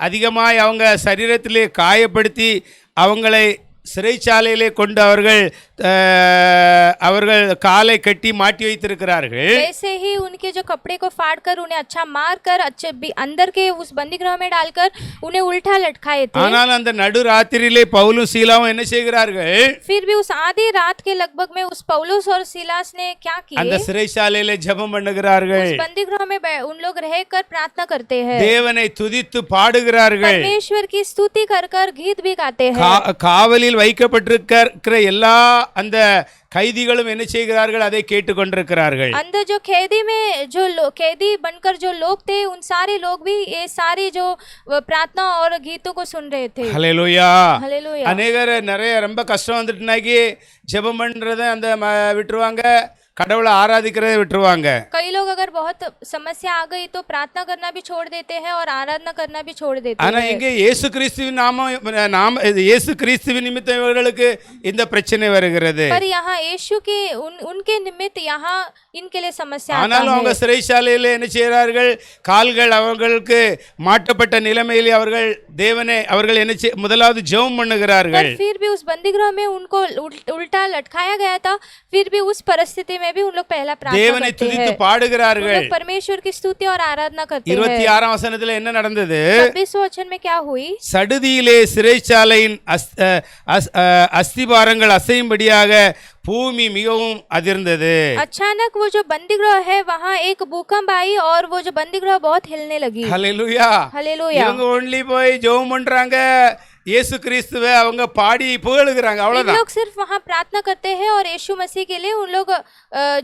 அதிகமாய் அவங்க சரீரத்திலே காயப்படுத்தி அவங்களை சிறைச்சாலையிலே கொண்டு அவர்கள் காலை கட்டி மாட்டி வைத்திருக்கிறார்கள். वैसे ही उनके जो कपड़े को फाड़कर उन्हें अच्छा मारकर अच्छे अंदर के उस बंदी गृह में डालकर उन्हें उल्टा लटकाए थे। ஆனால் அந்த நடு ராத்திரியிலே பவுலும் சீலாவும் என்ன செய்கிறார்கள், फिर भी उस आधी रात के लगभग में उस पौलुस और सिलास ने क्या அந்த किए, சிறைச்சாலையிலே ஜெபம் பண்ணுகிறார்கள். उस बंदी गृह में उन लोग रहकर प्रार्थना करते हैं, தேவனை துதித்து பாடுகிறார்கள். परमेश्वर की स्तुति कर कर गीत भी गाते हैं। காவலில் வைக்கப்பட்டிருக்கிற எல்லா அந்த கைதிகளும் என்ன செய்கிறார்கள், அதை கேட்டுக்கொண்டிருக்கிறார்கள். अंदर जो कैदी में जो कैदी बनकर जो लोग थे, उन सारे लोग भी ये सारी जो प्रार्थना और गीतों को सुन रहे थे। ஹல்லேலூயா. हालेलुया। அநேகர் நிறைய ரொம்ப கஷ்டம் வந்துட்டுனாக்கி ஜெபம் பண்றதை அந்த விட்டுருவாங்க, கடவுளை ஆராதிக்கிறதை விட்டுருவாங்க. कई लोग अगर बहुत समस्या आ गई तो प्रार्थना करना भी छोड़ देते हैं और आराधना करना भी छोड़ देते ஆனா हैं। இங்கே இயேசு கிறிஸ்துவின் நிமித்தம் இவர்களுக்கு இந்த பிரச்சனை வருகிறது. पर यहाँ यीशु के उनके निमित्त यहाँ इनके लिए समस्या आता ஆனாலும் அவங்க है। சிறைச்சாலையில என்ன செய்கிறார்கள், கால்கள் அவர்களுக்கு மாட்டப்பட்ட நிலைமையிலே அவர்கள் என்ன முதலாவது ஜெபம் பண்ணுகிறார்கள். पर फिर भी उस बंदी गृह में उनको उल्टा लटकाया गया था, फिर भी उस परिस्थिति में भी उन लोग पहला प्रार्थना தேவனை करते துதித்து हैं, उन பாடுகிறார்கள். लोग परमेश्वर की स्तुति और आराधना करते हैं। 26 வசனத்துல என்ன நடந்தது, 26वें वचन में क्या हुई, சடுதியிலே சிறைச்சாலையின் அஸ்திபாரங்கள் அசையும்படியாக பூமி மிகவும் அதிர்ந்தது. अचानक वो जो बंदी गृह है वहाँ एक भूकंप आई और वो जो बंदी गृह बहुत हिलने लगी। ஹல்லேலூயா. हालेलुया। இவங்க ஒன்லி போய் ஜெபம் பண்றாங்க, இயேசு கிறிஸ்துவை அவங்க பாடி புகழுகிறாங்க, इन அவ்வளவுதான். लोग सिर्फ वहाँ प्रार्थना करते हैं और यीशु मसीह के लिए उन लोग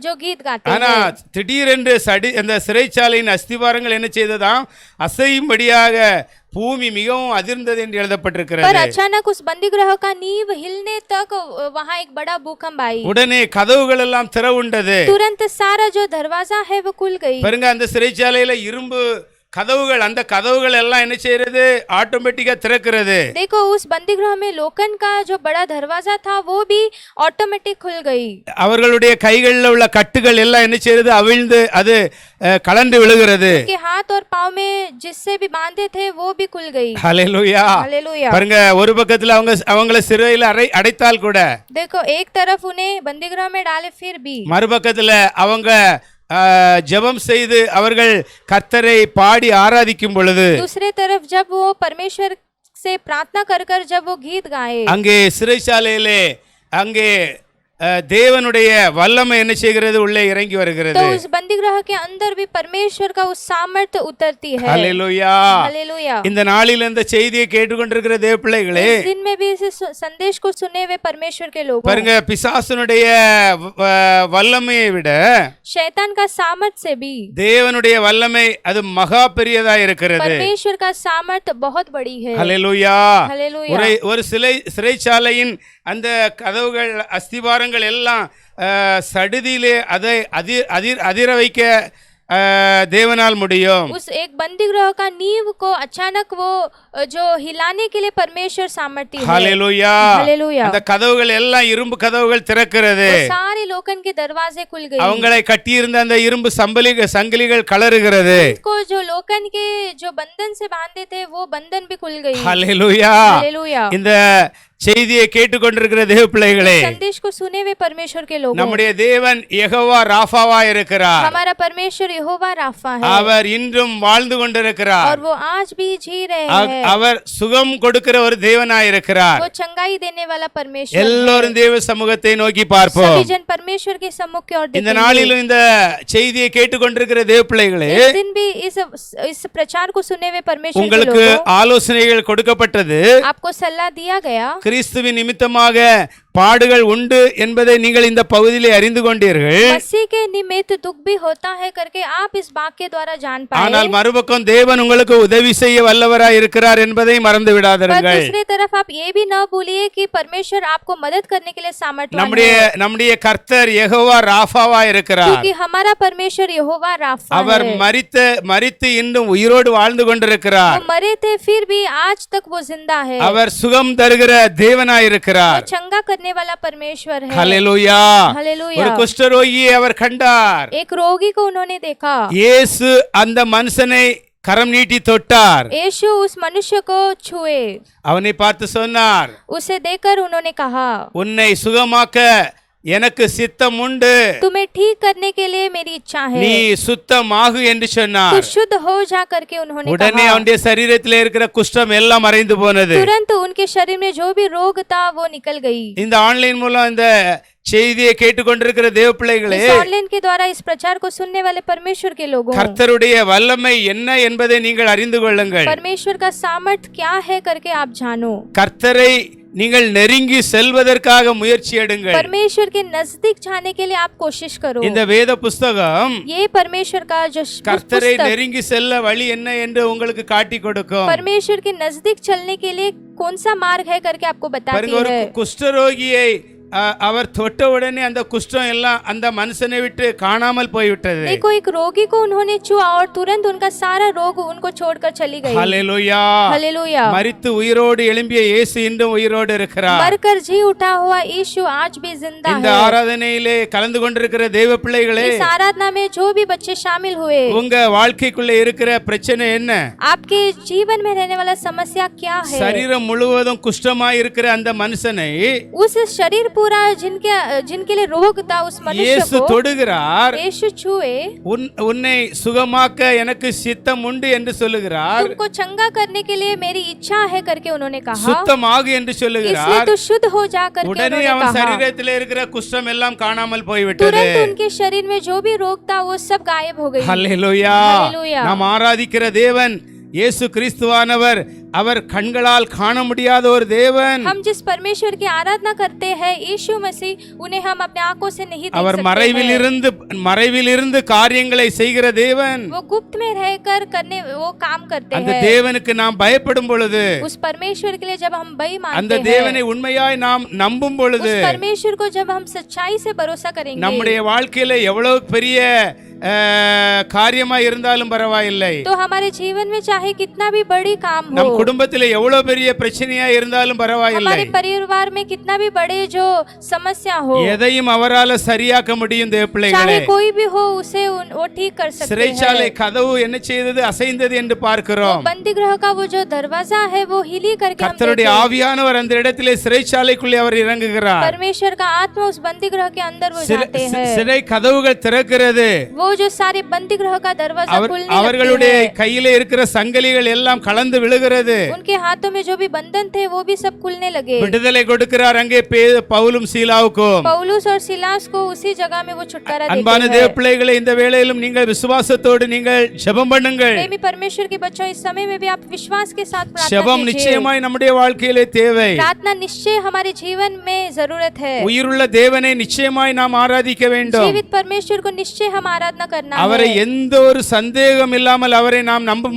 जो गीत गाते ஆனா हैं। திடீரென்று அந்த சிறைச்சாலையின் அஸ்திபாரங்கள் என்ன செய்ததாம், அசையும்படியாக பூமி மிகவும் அதிர்ந்தது என்று पर எழுதப்பட்டிருக்கிறது. अचानक उस बंदी गृह का नींव हिलने तक वहाँ एक बड़ा भूकंप आई। உடனே கதவுகள் எல்லாம் திறவுண்டது. तुरंत सारा जो दरवाजा है वो खुल गई। பாருங்க, அந்த சிறைச்சாலையில இரும்பு கதவுகள் அந்த கதவுகள் எல்லாம் என்ன செய்யறது ஆட்டோமேட்டிக்கா திறக்கிறது देखो उस बंदी गृह में लोकन का जो बड़ा दरवाजा था वो भी ऑटोमेटिक खुल गई। அவர்களுடைய கைகளில் உள்ள கட்டுகள் எல்லாம் என்ன செய்யறது அவிழ்ந்து அது கலந்து விழுகிறது उनके हाथ और पाँव में जिससे भी बांधे थे वो भी खुल गई। ஹல்லேலூயா हालेलूया। பாருங்க ஒரு பக்கத்துல அவங்கள சிறையில் அடைத்தால் கூட देखो एक तरफ उन्हें बंदी गृह में डाले फिर भी மறுபக்கத்துல அவங்க ஜெபம் செய்து அவர்கள் கர்த்தரை பாடி ஆராதிக்கும் பொழுது दूसरे तरफ जब वो परमेश्वर से प्रार्थना कर कर जब वो गीत गाए அங்கே சிறைச்சாலையிலே அங்கே தேவனுடைய வல்லமை என்ன செய்கிறது உள்ளே இறங்கி வருகிறது तो उस बंदी गृह के अंदर भी परमेश्वर का उस सामर्थ्य उतरती है। ஹல்லேலூயா हालेलूया। இந்த நாளில் இந்த செய்தியை கேட்டுக்கொண்டிருக்கிற தேவ பிள்ளைகளே इस दिन में भी इस संदेश को सुने हुए परमेश्वर के लोगों பாருங்க பிசாசுனுடைய வல்லமையை விட शैतान का सामर्थ्य से भी தேவனுடைய வல்லமை அது மகா பெரியதா இருக்கிறது परमेश्वर का सामर्थ्य बहुत बड़ी है। ஹல்லேலூயா हालेलूया। ஒரு சிறைச்சாலையின் அந்த கதவுகள் அஸ்திவாரங்கள் எல்லாம் சடுதியிலே அதை அதிர வைக்க தேவனால் முடியும்। उस एक बंदी गृह का नींव को अचानक वो जो हिलाने के लिए परमेश्वर सामर्थ्य है। ஹல்லேலூயா हालेलूया। அந்த கதவுகள் எல்லாம் இரும்பு கதவுகள் திறக்கிறது वो सारे लोकन के दरवाजे खुल गए। அவங்களை கட்டியிருந்த அந்த இரும்பு சங்கிலிகள் கலறுகிறது को जो लोकन के जो बंधन से बांधे थे वो बंधन भी खुल गई। ஹல்லேலூயா हालेलूया। இந்த செய்தியை கேட்டுக்கொண்டிருக்கிற தேவ பிள்ளைகளே संदेश को सुने हुए परमेश्वर के लोगों நம்முடைய தேவன் யெகோவா ராஃபாவா இருக்கிறார் हमारा परमेश्वर यहोवा राफा है அவர் இன்றும் வாழ்ந்து கொண்டிருக்கிறார் और वो आज भी जी रहे हैं। அவர் சுகம் கொடுக்கிற ஒரு தேவனாய் இருக்கிறார் वो चंगाई देने वाला परमेश्वर எல்லோரும் தேவ சமூகத்தை நோக்கி பார்ப்போம் सभी जन परमेश्वर के सम्मुख की ओर இந்த देखेंगे। நாளிலும் இந்த செய்தியை கேட்டுக்கொண்டிருக்கிற தேவ பிள்ளைகளே इस दिन भी इस प्रचार को सुने हुए परमेश्वर के உங்களுக்கு लोगों ஆலோசனைகள் கொடுக்கப்பட்டது आपको सलाह दिया गया கிறிஸ்துவின் நிமித்தமாக பாடுகள் உண்டு என்பதை நீங்கள் இந்த பகுதியிலே அறிந்து கொண்டீர்கள் मसीह के निमित्त दुख भी होता है करके आप इस वाक्य द्वारा जान पाए। ஆனால் மறுபக்கம் தேவன் உங்களுக்கு உதவி செய்ய வல்லவராய் இருக்கிறார் என்பதை மறந்து पर விடாதீர்கள் दूसरी तरफ आप ये भी न भूलिए कि परमेश्वर आपको मदद करने के लिए सामर्थ्यवान நம்முடைய கர்த்தர் யெகோவா ராஃபாவா இருக்கிறார் क्योंकि हमारा परमेश्वर यहोवा राफा அவர் மரித்து இன்னும் உயிரோடு வாழ்ந்து கொண்டிருக்கிறார் वो मरे थे फिर भी आज तक वो जिंदा है। அவர் சுகம் தருகிற தேவனாய் இருக்கிறார் वो चंगा करने वाला परमेश्वर है। ஹல்லேலூயா हालेलूया। ஒரு குஷ்டரோகியை அவர் கண்டார் एक रोगी को उन्होंने देखा। இயேசு அந்த மனுஷனை கரம் நீட்டி தொட்டார் यीशु उस मनुष्य को छुए அவனை பார்த்து சொன்னார் उसे देखकर उन्होंने कहा உன்னை சுகமாக்க எனக்கு சித்தம் உண்டு तुम्हें ठीक करने के लिए मेरी इच्छा है நீ சுத்தமாகு என்று तू சொன்னார் शुद्ध हो जा करके उन्होंने உடனே कहा। அவனுடைய சரீரத்தில் இருக்கிற குஷ்டம் எல்லாம் மறைந்து போனது तुरंत उनके शरीर में जो भी रोग था वो निकल गई। இந்த ஆன்லைன் மூலம் இந்த செய்தியை கேட்டுக்கொண்டிருக்கிற தேவ பிள்ளைகளே इस ऑनलाइन के द्वारा इस प्रचार को सुनने वाले परमेश्वर के लोगों கர்த்தருடைய வல்லமை என்ன என்பதை நீங்கள் அறிந்து கொள்ளுங்கள் परमेश्वर का सामर्थ्य क्या है करके आप जानो। கர்த்தரை நீங்கள் நெருங்கி செல்வதற்காக முயற்சி எடுங்கள் परमेश्वर के नजदीक जाने के लिए आप कोशिश करो। இந்த வேத புஸ்தகம் ये परमेश्वर का जो கர்த்தரை पुस्तक நெருங்கி செல்ல வழி என்ன என்று உங்களுக்கு காட்டி கொடுக்கும் परमेश्वर के नजदीक चलने के लिए कौन सा मार्ग है करके आपको बताती பாருங்க ஒரு है। குஷ்டரோகியை அவர் தொட்ட உடனே அந்த குஷ்டம் எல்லாம் அந்த மனுஷனை விட்டு காணாமல் போய்விட்டது देखो एक रोगी को उन्होंने छुआ और तुरंत उनका सारा रोग उनको छोड़कर चली गई। ஹல்லேலூயா हालेलूया। மரித்து உயிரோடு எழும்பிய இயேசு இன்றும் உயிரோடு இருக்கிறார் मरकर जी उठा हुआ यीशु आज भी जिंदा இந்த है। ஆராதனையிலே கலந்து கொண்டிருக்கிற தேவ பிள்ளைகளே इस आराधना में जो भी बच्चे शामिल हुए உங்க வாழ்க்கைக்குள்ள இருக்கிற பிரச்சனை என்ன आपके जीवन में रहने वाला समस्या क्या है। சரீரம் முழுவதும் குஷ்டமாய் இருக்கிற அந்த மனுஷனை उस शरीर पूरा जिनके लिए रोग था उस मनुष्य இயேசு को தொடுகிறார் यीशु छुए உன்னை சுகமாக்க எனக்கு சித்தம் உண்டு என்று சொல்லுகிறார் तुमको चंगा करने के लिए मेरी इच्छा है करके उन्होंने कहा। சுத்தமாகு என்று इसलिए சொல்லுகிறார் तो शुद्ध हो जा करके உடனே उन्होंने அவன் कहा। சரீரத்தில் இருக்கிற குஷ்டம் எல்லாம் காணாமல் போய்விட்டது तुरंत उनके शरीर में जो भी रोग था वो सब गायब हो गई। ஹல்லேலூயா ஹல்லேலூயா। நாம் ஆராதிக்கிற தேவன் இயேசு கிறிஸ்துவானவர் அவர் கண்களால் காண முடியாத ஒரு தேவன் हम जिस परमेश्वर की आराधना करते हैं यीशु मसीह उन्हें हम अपने आंखों से नहीं देख அவர் सकते हैं। மறைவிலிருந்து காரியங்களை செய்கிற தேவன் वो गुप्त में रहकर करने वो काम करते அந்த हैं। தேவனுக்கு நாம் பயப்படும் பொழுது उस परमेश्वर के लिए जब हम भय அந்த मानते हैं தேவனை உண்மையாய் நாம் நம்பும் பொழுது उस परमेश्वर को जब हम सच्चाई से भरोसा करेंगे நம்முடைய வாழ்க்கையில எவ்வளவு பெரிய காரியமா இருந்தாலும் பரவாயில்லை, तो हमारे जीवन में चाहे कितना भी बड़ी काम நம் हो, குடும்பத்தில் எவ்வளவு பெரிய பிரச்சனையா இருந்தாலும் பரவாயில்லை, हमारे परिवार में कितना भी बड़े जो समस्या हो, எதையும் அவரால சரியாக்க முடியும் தேவ பிள்ளைகளே. चाहे कोई भी हो उसे वो ठीक कर सकते हैं। சிறைச்சாலை கதவு என்ன செய்தது? அசைந்தது என்று பார்க்கிறோம். बंदी गृह का वो जो दरवाजा है वो हिली करके हम கர்த்தருடைய देखते हैं। ஆவியானவர் அந்த இடத்திலே சிறைச்சாலைக்குள்ளே அவர் இறங்குகிறார். परमेश्वर का आत्मा उस बंदी गृह के अंदर वो जाते हैं। சிறை கதவுகள் திறக்கிறது. वो जो सारे बंदी गृह का दरवाजा खुलने அவர்களுடைய लगते हैं। கையிலே இருக்கிற சங்கிலிகள் எல்லாம் கலந்து விழுகிறது. उनके हाथों में जो भी बंधन थे वो भी सब खुलने लगे। விடுதலை கொடுக்கிறார் அங்கே பவுலும் சீலாவுக்கும். पौलुस और सिलास को उसी जगह में वो छुटकारा देते அன்பான हैं। தேவ பிள்ளைகளே, இந்த வேளையிலும் நீங்கள் விசுவாசத்தோடு நீங்கள் ஜெபம் பண்ணுங்கள். प्रेमी परमेश्वर के बच्चों, इस समय में भी आप विश्वास के साथ प्रार्थना ஜெபம் कीजिए। நிச்சயமாய் நம்முடைய வாழ்க்கையிலே தேவை. प्रार्थना निश्चय हमारे जीवन में जरूरत है। உயிருள்ள தேவனை நிச்சயமாய் நாம் ஆராதிக்க வேண்டும். जीवित परमेश्वर को निश्चय हम आराधना करना அவரை है। எந்த ஒரு சந்தேகம் இல்லாமல் அவரை நாம் நம்பும்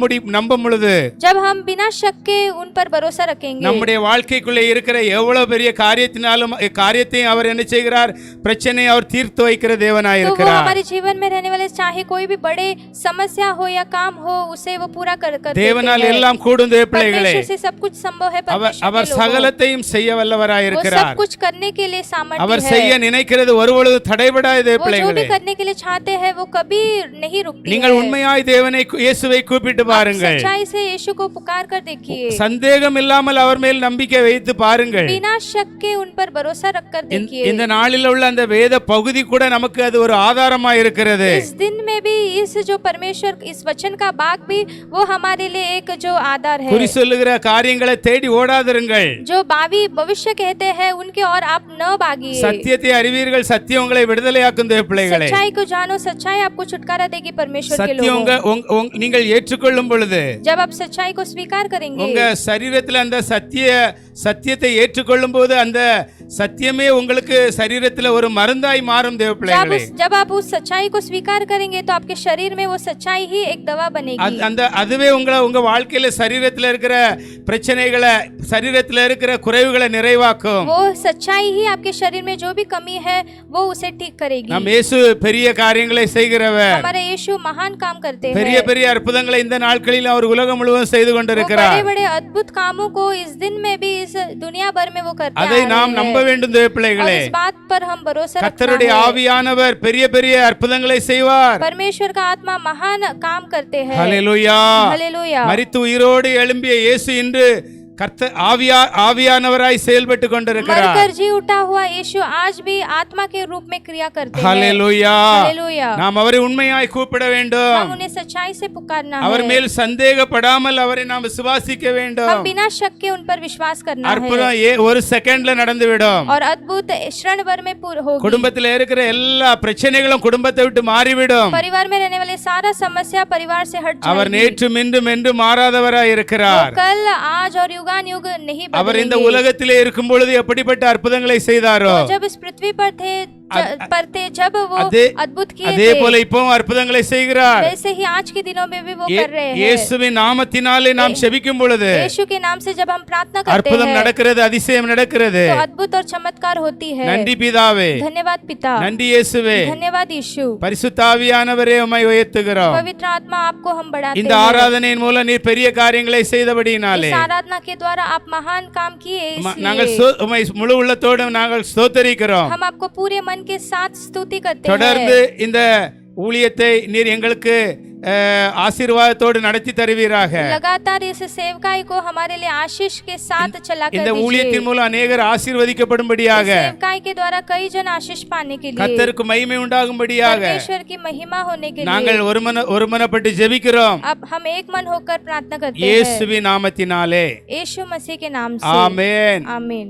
பொழுது जब हम बिना शक के उन पर भरोसा रखेंगे, நம்முடைய வாழ்க்கைக்குள்ளே இருக்கிற எவ்வளவு பெரிய காரியத்தையும் அவர் என்ன செய்கிறார்? பிரச்சனையை அவர் தீர்த்து வைக்கிற தேவனாய் तो वो இருக்கிறார். हमारे जीवन में रहने वाले चाहे कोई भी बड़े समस्या हो या काम हो उसे वो पूरा कर தேவனால் எல்லாம் கூடும் தேவ பிள்ளைகளே. परमेश्वर से सब कुछ संभव है। परमेश्वर அவர் के लोगों, சகலத்தையும் செய்ய வல்லவராய் वो सब இருக்கிறார். कुछ करने के लिए सामर्थ्य அவர் है। செய்ய நினைக்கிறது ஒருபொழுது தடைபடாத தேவ वो जो भी பிள்ளைகளே. करने के लिए चाहते हैं वो कभी नहीं रुकती நீங்கள் है। உண்மையாய் தேவனை இயேசுவை கூப்பிட்டு आप பாருங்கள். सच्चाई से यीशु को पुकार कर देखिए, சந்தேகம் இல்லாமல் அவர் மேல் நம்பிக்கை வைத்து பாருங்கள். बिना शक के उन पर भरोसा रख कर देखिए। இந்த நாளில் உள்ள அந்த வேத பகுதி கூட நமக்கு அது ஒரு ஆதாரமா இருக்கிறது. इस दिन में भी इस जो परमेश्वर इस वचन का भाग भी वो हमारे लिए एक जो आधार है। குறி சொல்லுகிற காரியங்களை தேடி ஓடாதிருங்கள். जो भावी भविष्य कहते हैं उनके और आप न भागिए। சத்தியத்தை அறிவீர்கள், சத்தியம் உங்களை விடுதலையாக்கும் தேவ பிள்ளைகளே. सच्चाई को जानो, सच्चाई आपको छुटकारा देगी। परमेश्वर के சத்தியம் लोगों, நீங்கள் ஏற்றுக்கொள்ளும் பொழுது जब आप सच्चाई को स्वीकार करेंगे, உங்க சரீரத்தில் அந்த சத்தியத்தை ஏற்றுக்கொள்ளும் போது அந்த சத்தியமே உங்களுக்கு சரீரத்தில் ஒரு மருந்தாய் மாறும் தேவ பிள்ளைகளே. जब आप उस सच्चाई को स्वीकार करेंगे तो आपके शरीर में वो सच्चाई ही एक दवा बनेगी। அதுவே உங்க வாழ்க்கையில சரீரத்தில் இருக்கிற பிரச்சனைகளை, சரீரத்தில் இருக்கிற குறைவுகளை நிறைவாக்கும். वो सच्चाई ही आपके शरीर में जो भी कमी है वो उसे ठीक करेगी। நம் இயேசு பெரிய காரியங்களை செய்கிறவர். हमारे यीशु महान काम करते हैं। பெரிய பெரிய அற்புதங்களை இந்த நாட்களில் அவர் உலகம் முழுவதும் செய்து கொண்டிருக்கிறார். बड़े बड़े अद्भुत कामों को इस दिन में भी इस दुनिया भर में वो करते அதை நாம் நம்ப வேண்டும் தேவ பிள்ளைகளே. इस बात पर हम भरोसा रखना கர்த்தருடைய है। ஆவியானவர் பெரிய பெரிய அற்புதங்களை செய்வார். परमेश्वर का आत्मा महान काम करते हैं। ஹல்லேலூயா. हालेलुया। மரித்து உயிரோடு எழும்பிய இயேசு இன்று ஆவியானவராய் செயல்பட்டு கொண்டிருக்கிறார். मरकर जी उठा हुआ यीशु आज भी आत्मा के रूप में क्रिया करते हैं। ஹல்லேலூயா. हालेलुया। நாம் அவரை உண்மையாய் கூப்பிட வேண்டும். हम उन्हें सच्चाई से पुकारना அவர் है। மேல் சந்தேகப்படாமல் அவரை நாம் விசுவாசிக்க வேண்டும். हम बिना शक के उन पर विश्वास करना है அற்புதம் ஒரு செகண்ட்ல நடந்துவிடும். और अद्भुत क्षण भर में पूर्ण होगी। குடும்பத்தில் இருக்கிற எல்லா பிரச்சனைகளும் குடும்பத்தை விட்டு மாறிவிடும். परिवार में रहने वाले सारा समस्या परिवार से हट அவர் जाएगी। நேற்றும் இன்றும் என்று மாறாதவராய் இருக்கிறார். वो कल आज और युगान युग नहीं அவர் இந்த बदलेंगे। உலகத்திலே இருக்கும் பொழுது எப்படிப்பட்ட அற்புதங்களை செய்தாரோ वो जब इस पृथ्वी पर थे जब वो अद्भुत किए அதே थे, போல இப்போ அற்புதங்களை செய்கிறார். वैसे ही आज के दिनों में भी वो कर रहे हैं। இயேசுவின் நாமத்தினாலே நாம் செபிக்கும் பொழுது यीशु के नाम से जब हम प्रार्थना करते அற்புதம் हैं நடக்கிறது, அதிசயம் நடக்கிறது. तो अद्भुत और चमत्कार होती है। நன்றி பிதாவே, धन्यवाद पिता, நன்றி இயேசுவே, धन्यवाद यीशु। பரிசுத்த ஆவியானவரே உம்மை உயர்த்துகிறோம். पवित्र आत्मा आपको हम बढ़ाते இந்த हैं। ஆராதனையின் மூலம் நீர் பெரிய காரியங்களை செய்தபடியினாலே इस आराधना के द्वारा आप महान काम किए, நாங்கள் इसलिए உம்மை முழு உள்ளத்தோடு நாங்கள் ஸ்தோத்திரிக்கிறோம். हम आपको पूरे मन के साथ स्तुति करते தொடர்ந்து हैं। இந்த ஊழியத்தை நீர் எங்களுக்கு ஆசீர்வாதத்தோடு நடத்தி தருவீராக. लगातार इस सेवकाई को हमारे लिए आशीष के साथ चला कर இந்த दीजिए। ஊழியத்தின் மூலம் अनेகர் ஆசீர்வதிக்கப்படும்படியாக, इस सेवकाई के द्वारा कई जन आशीष पाने के लिए, கர்த்தருக்கு மகிமை உண்டாகும்படியாக परमेश्वर की महिमा होने के நாங்கள் लिए ஒருமனப்பட்டு ஜெபிக்கிறோம். अब हम एक मन होकर प्रार्थना करते हैं இயேசுவின் நாமத்தினாலே. यीशु मसीह के नाम से। ஆமென். आमीन।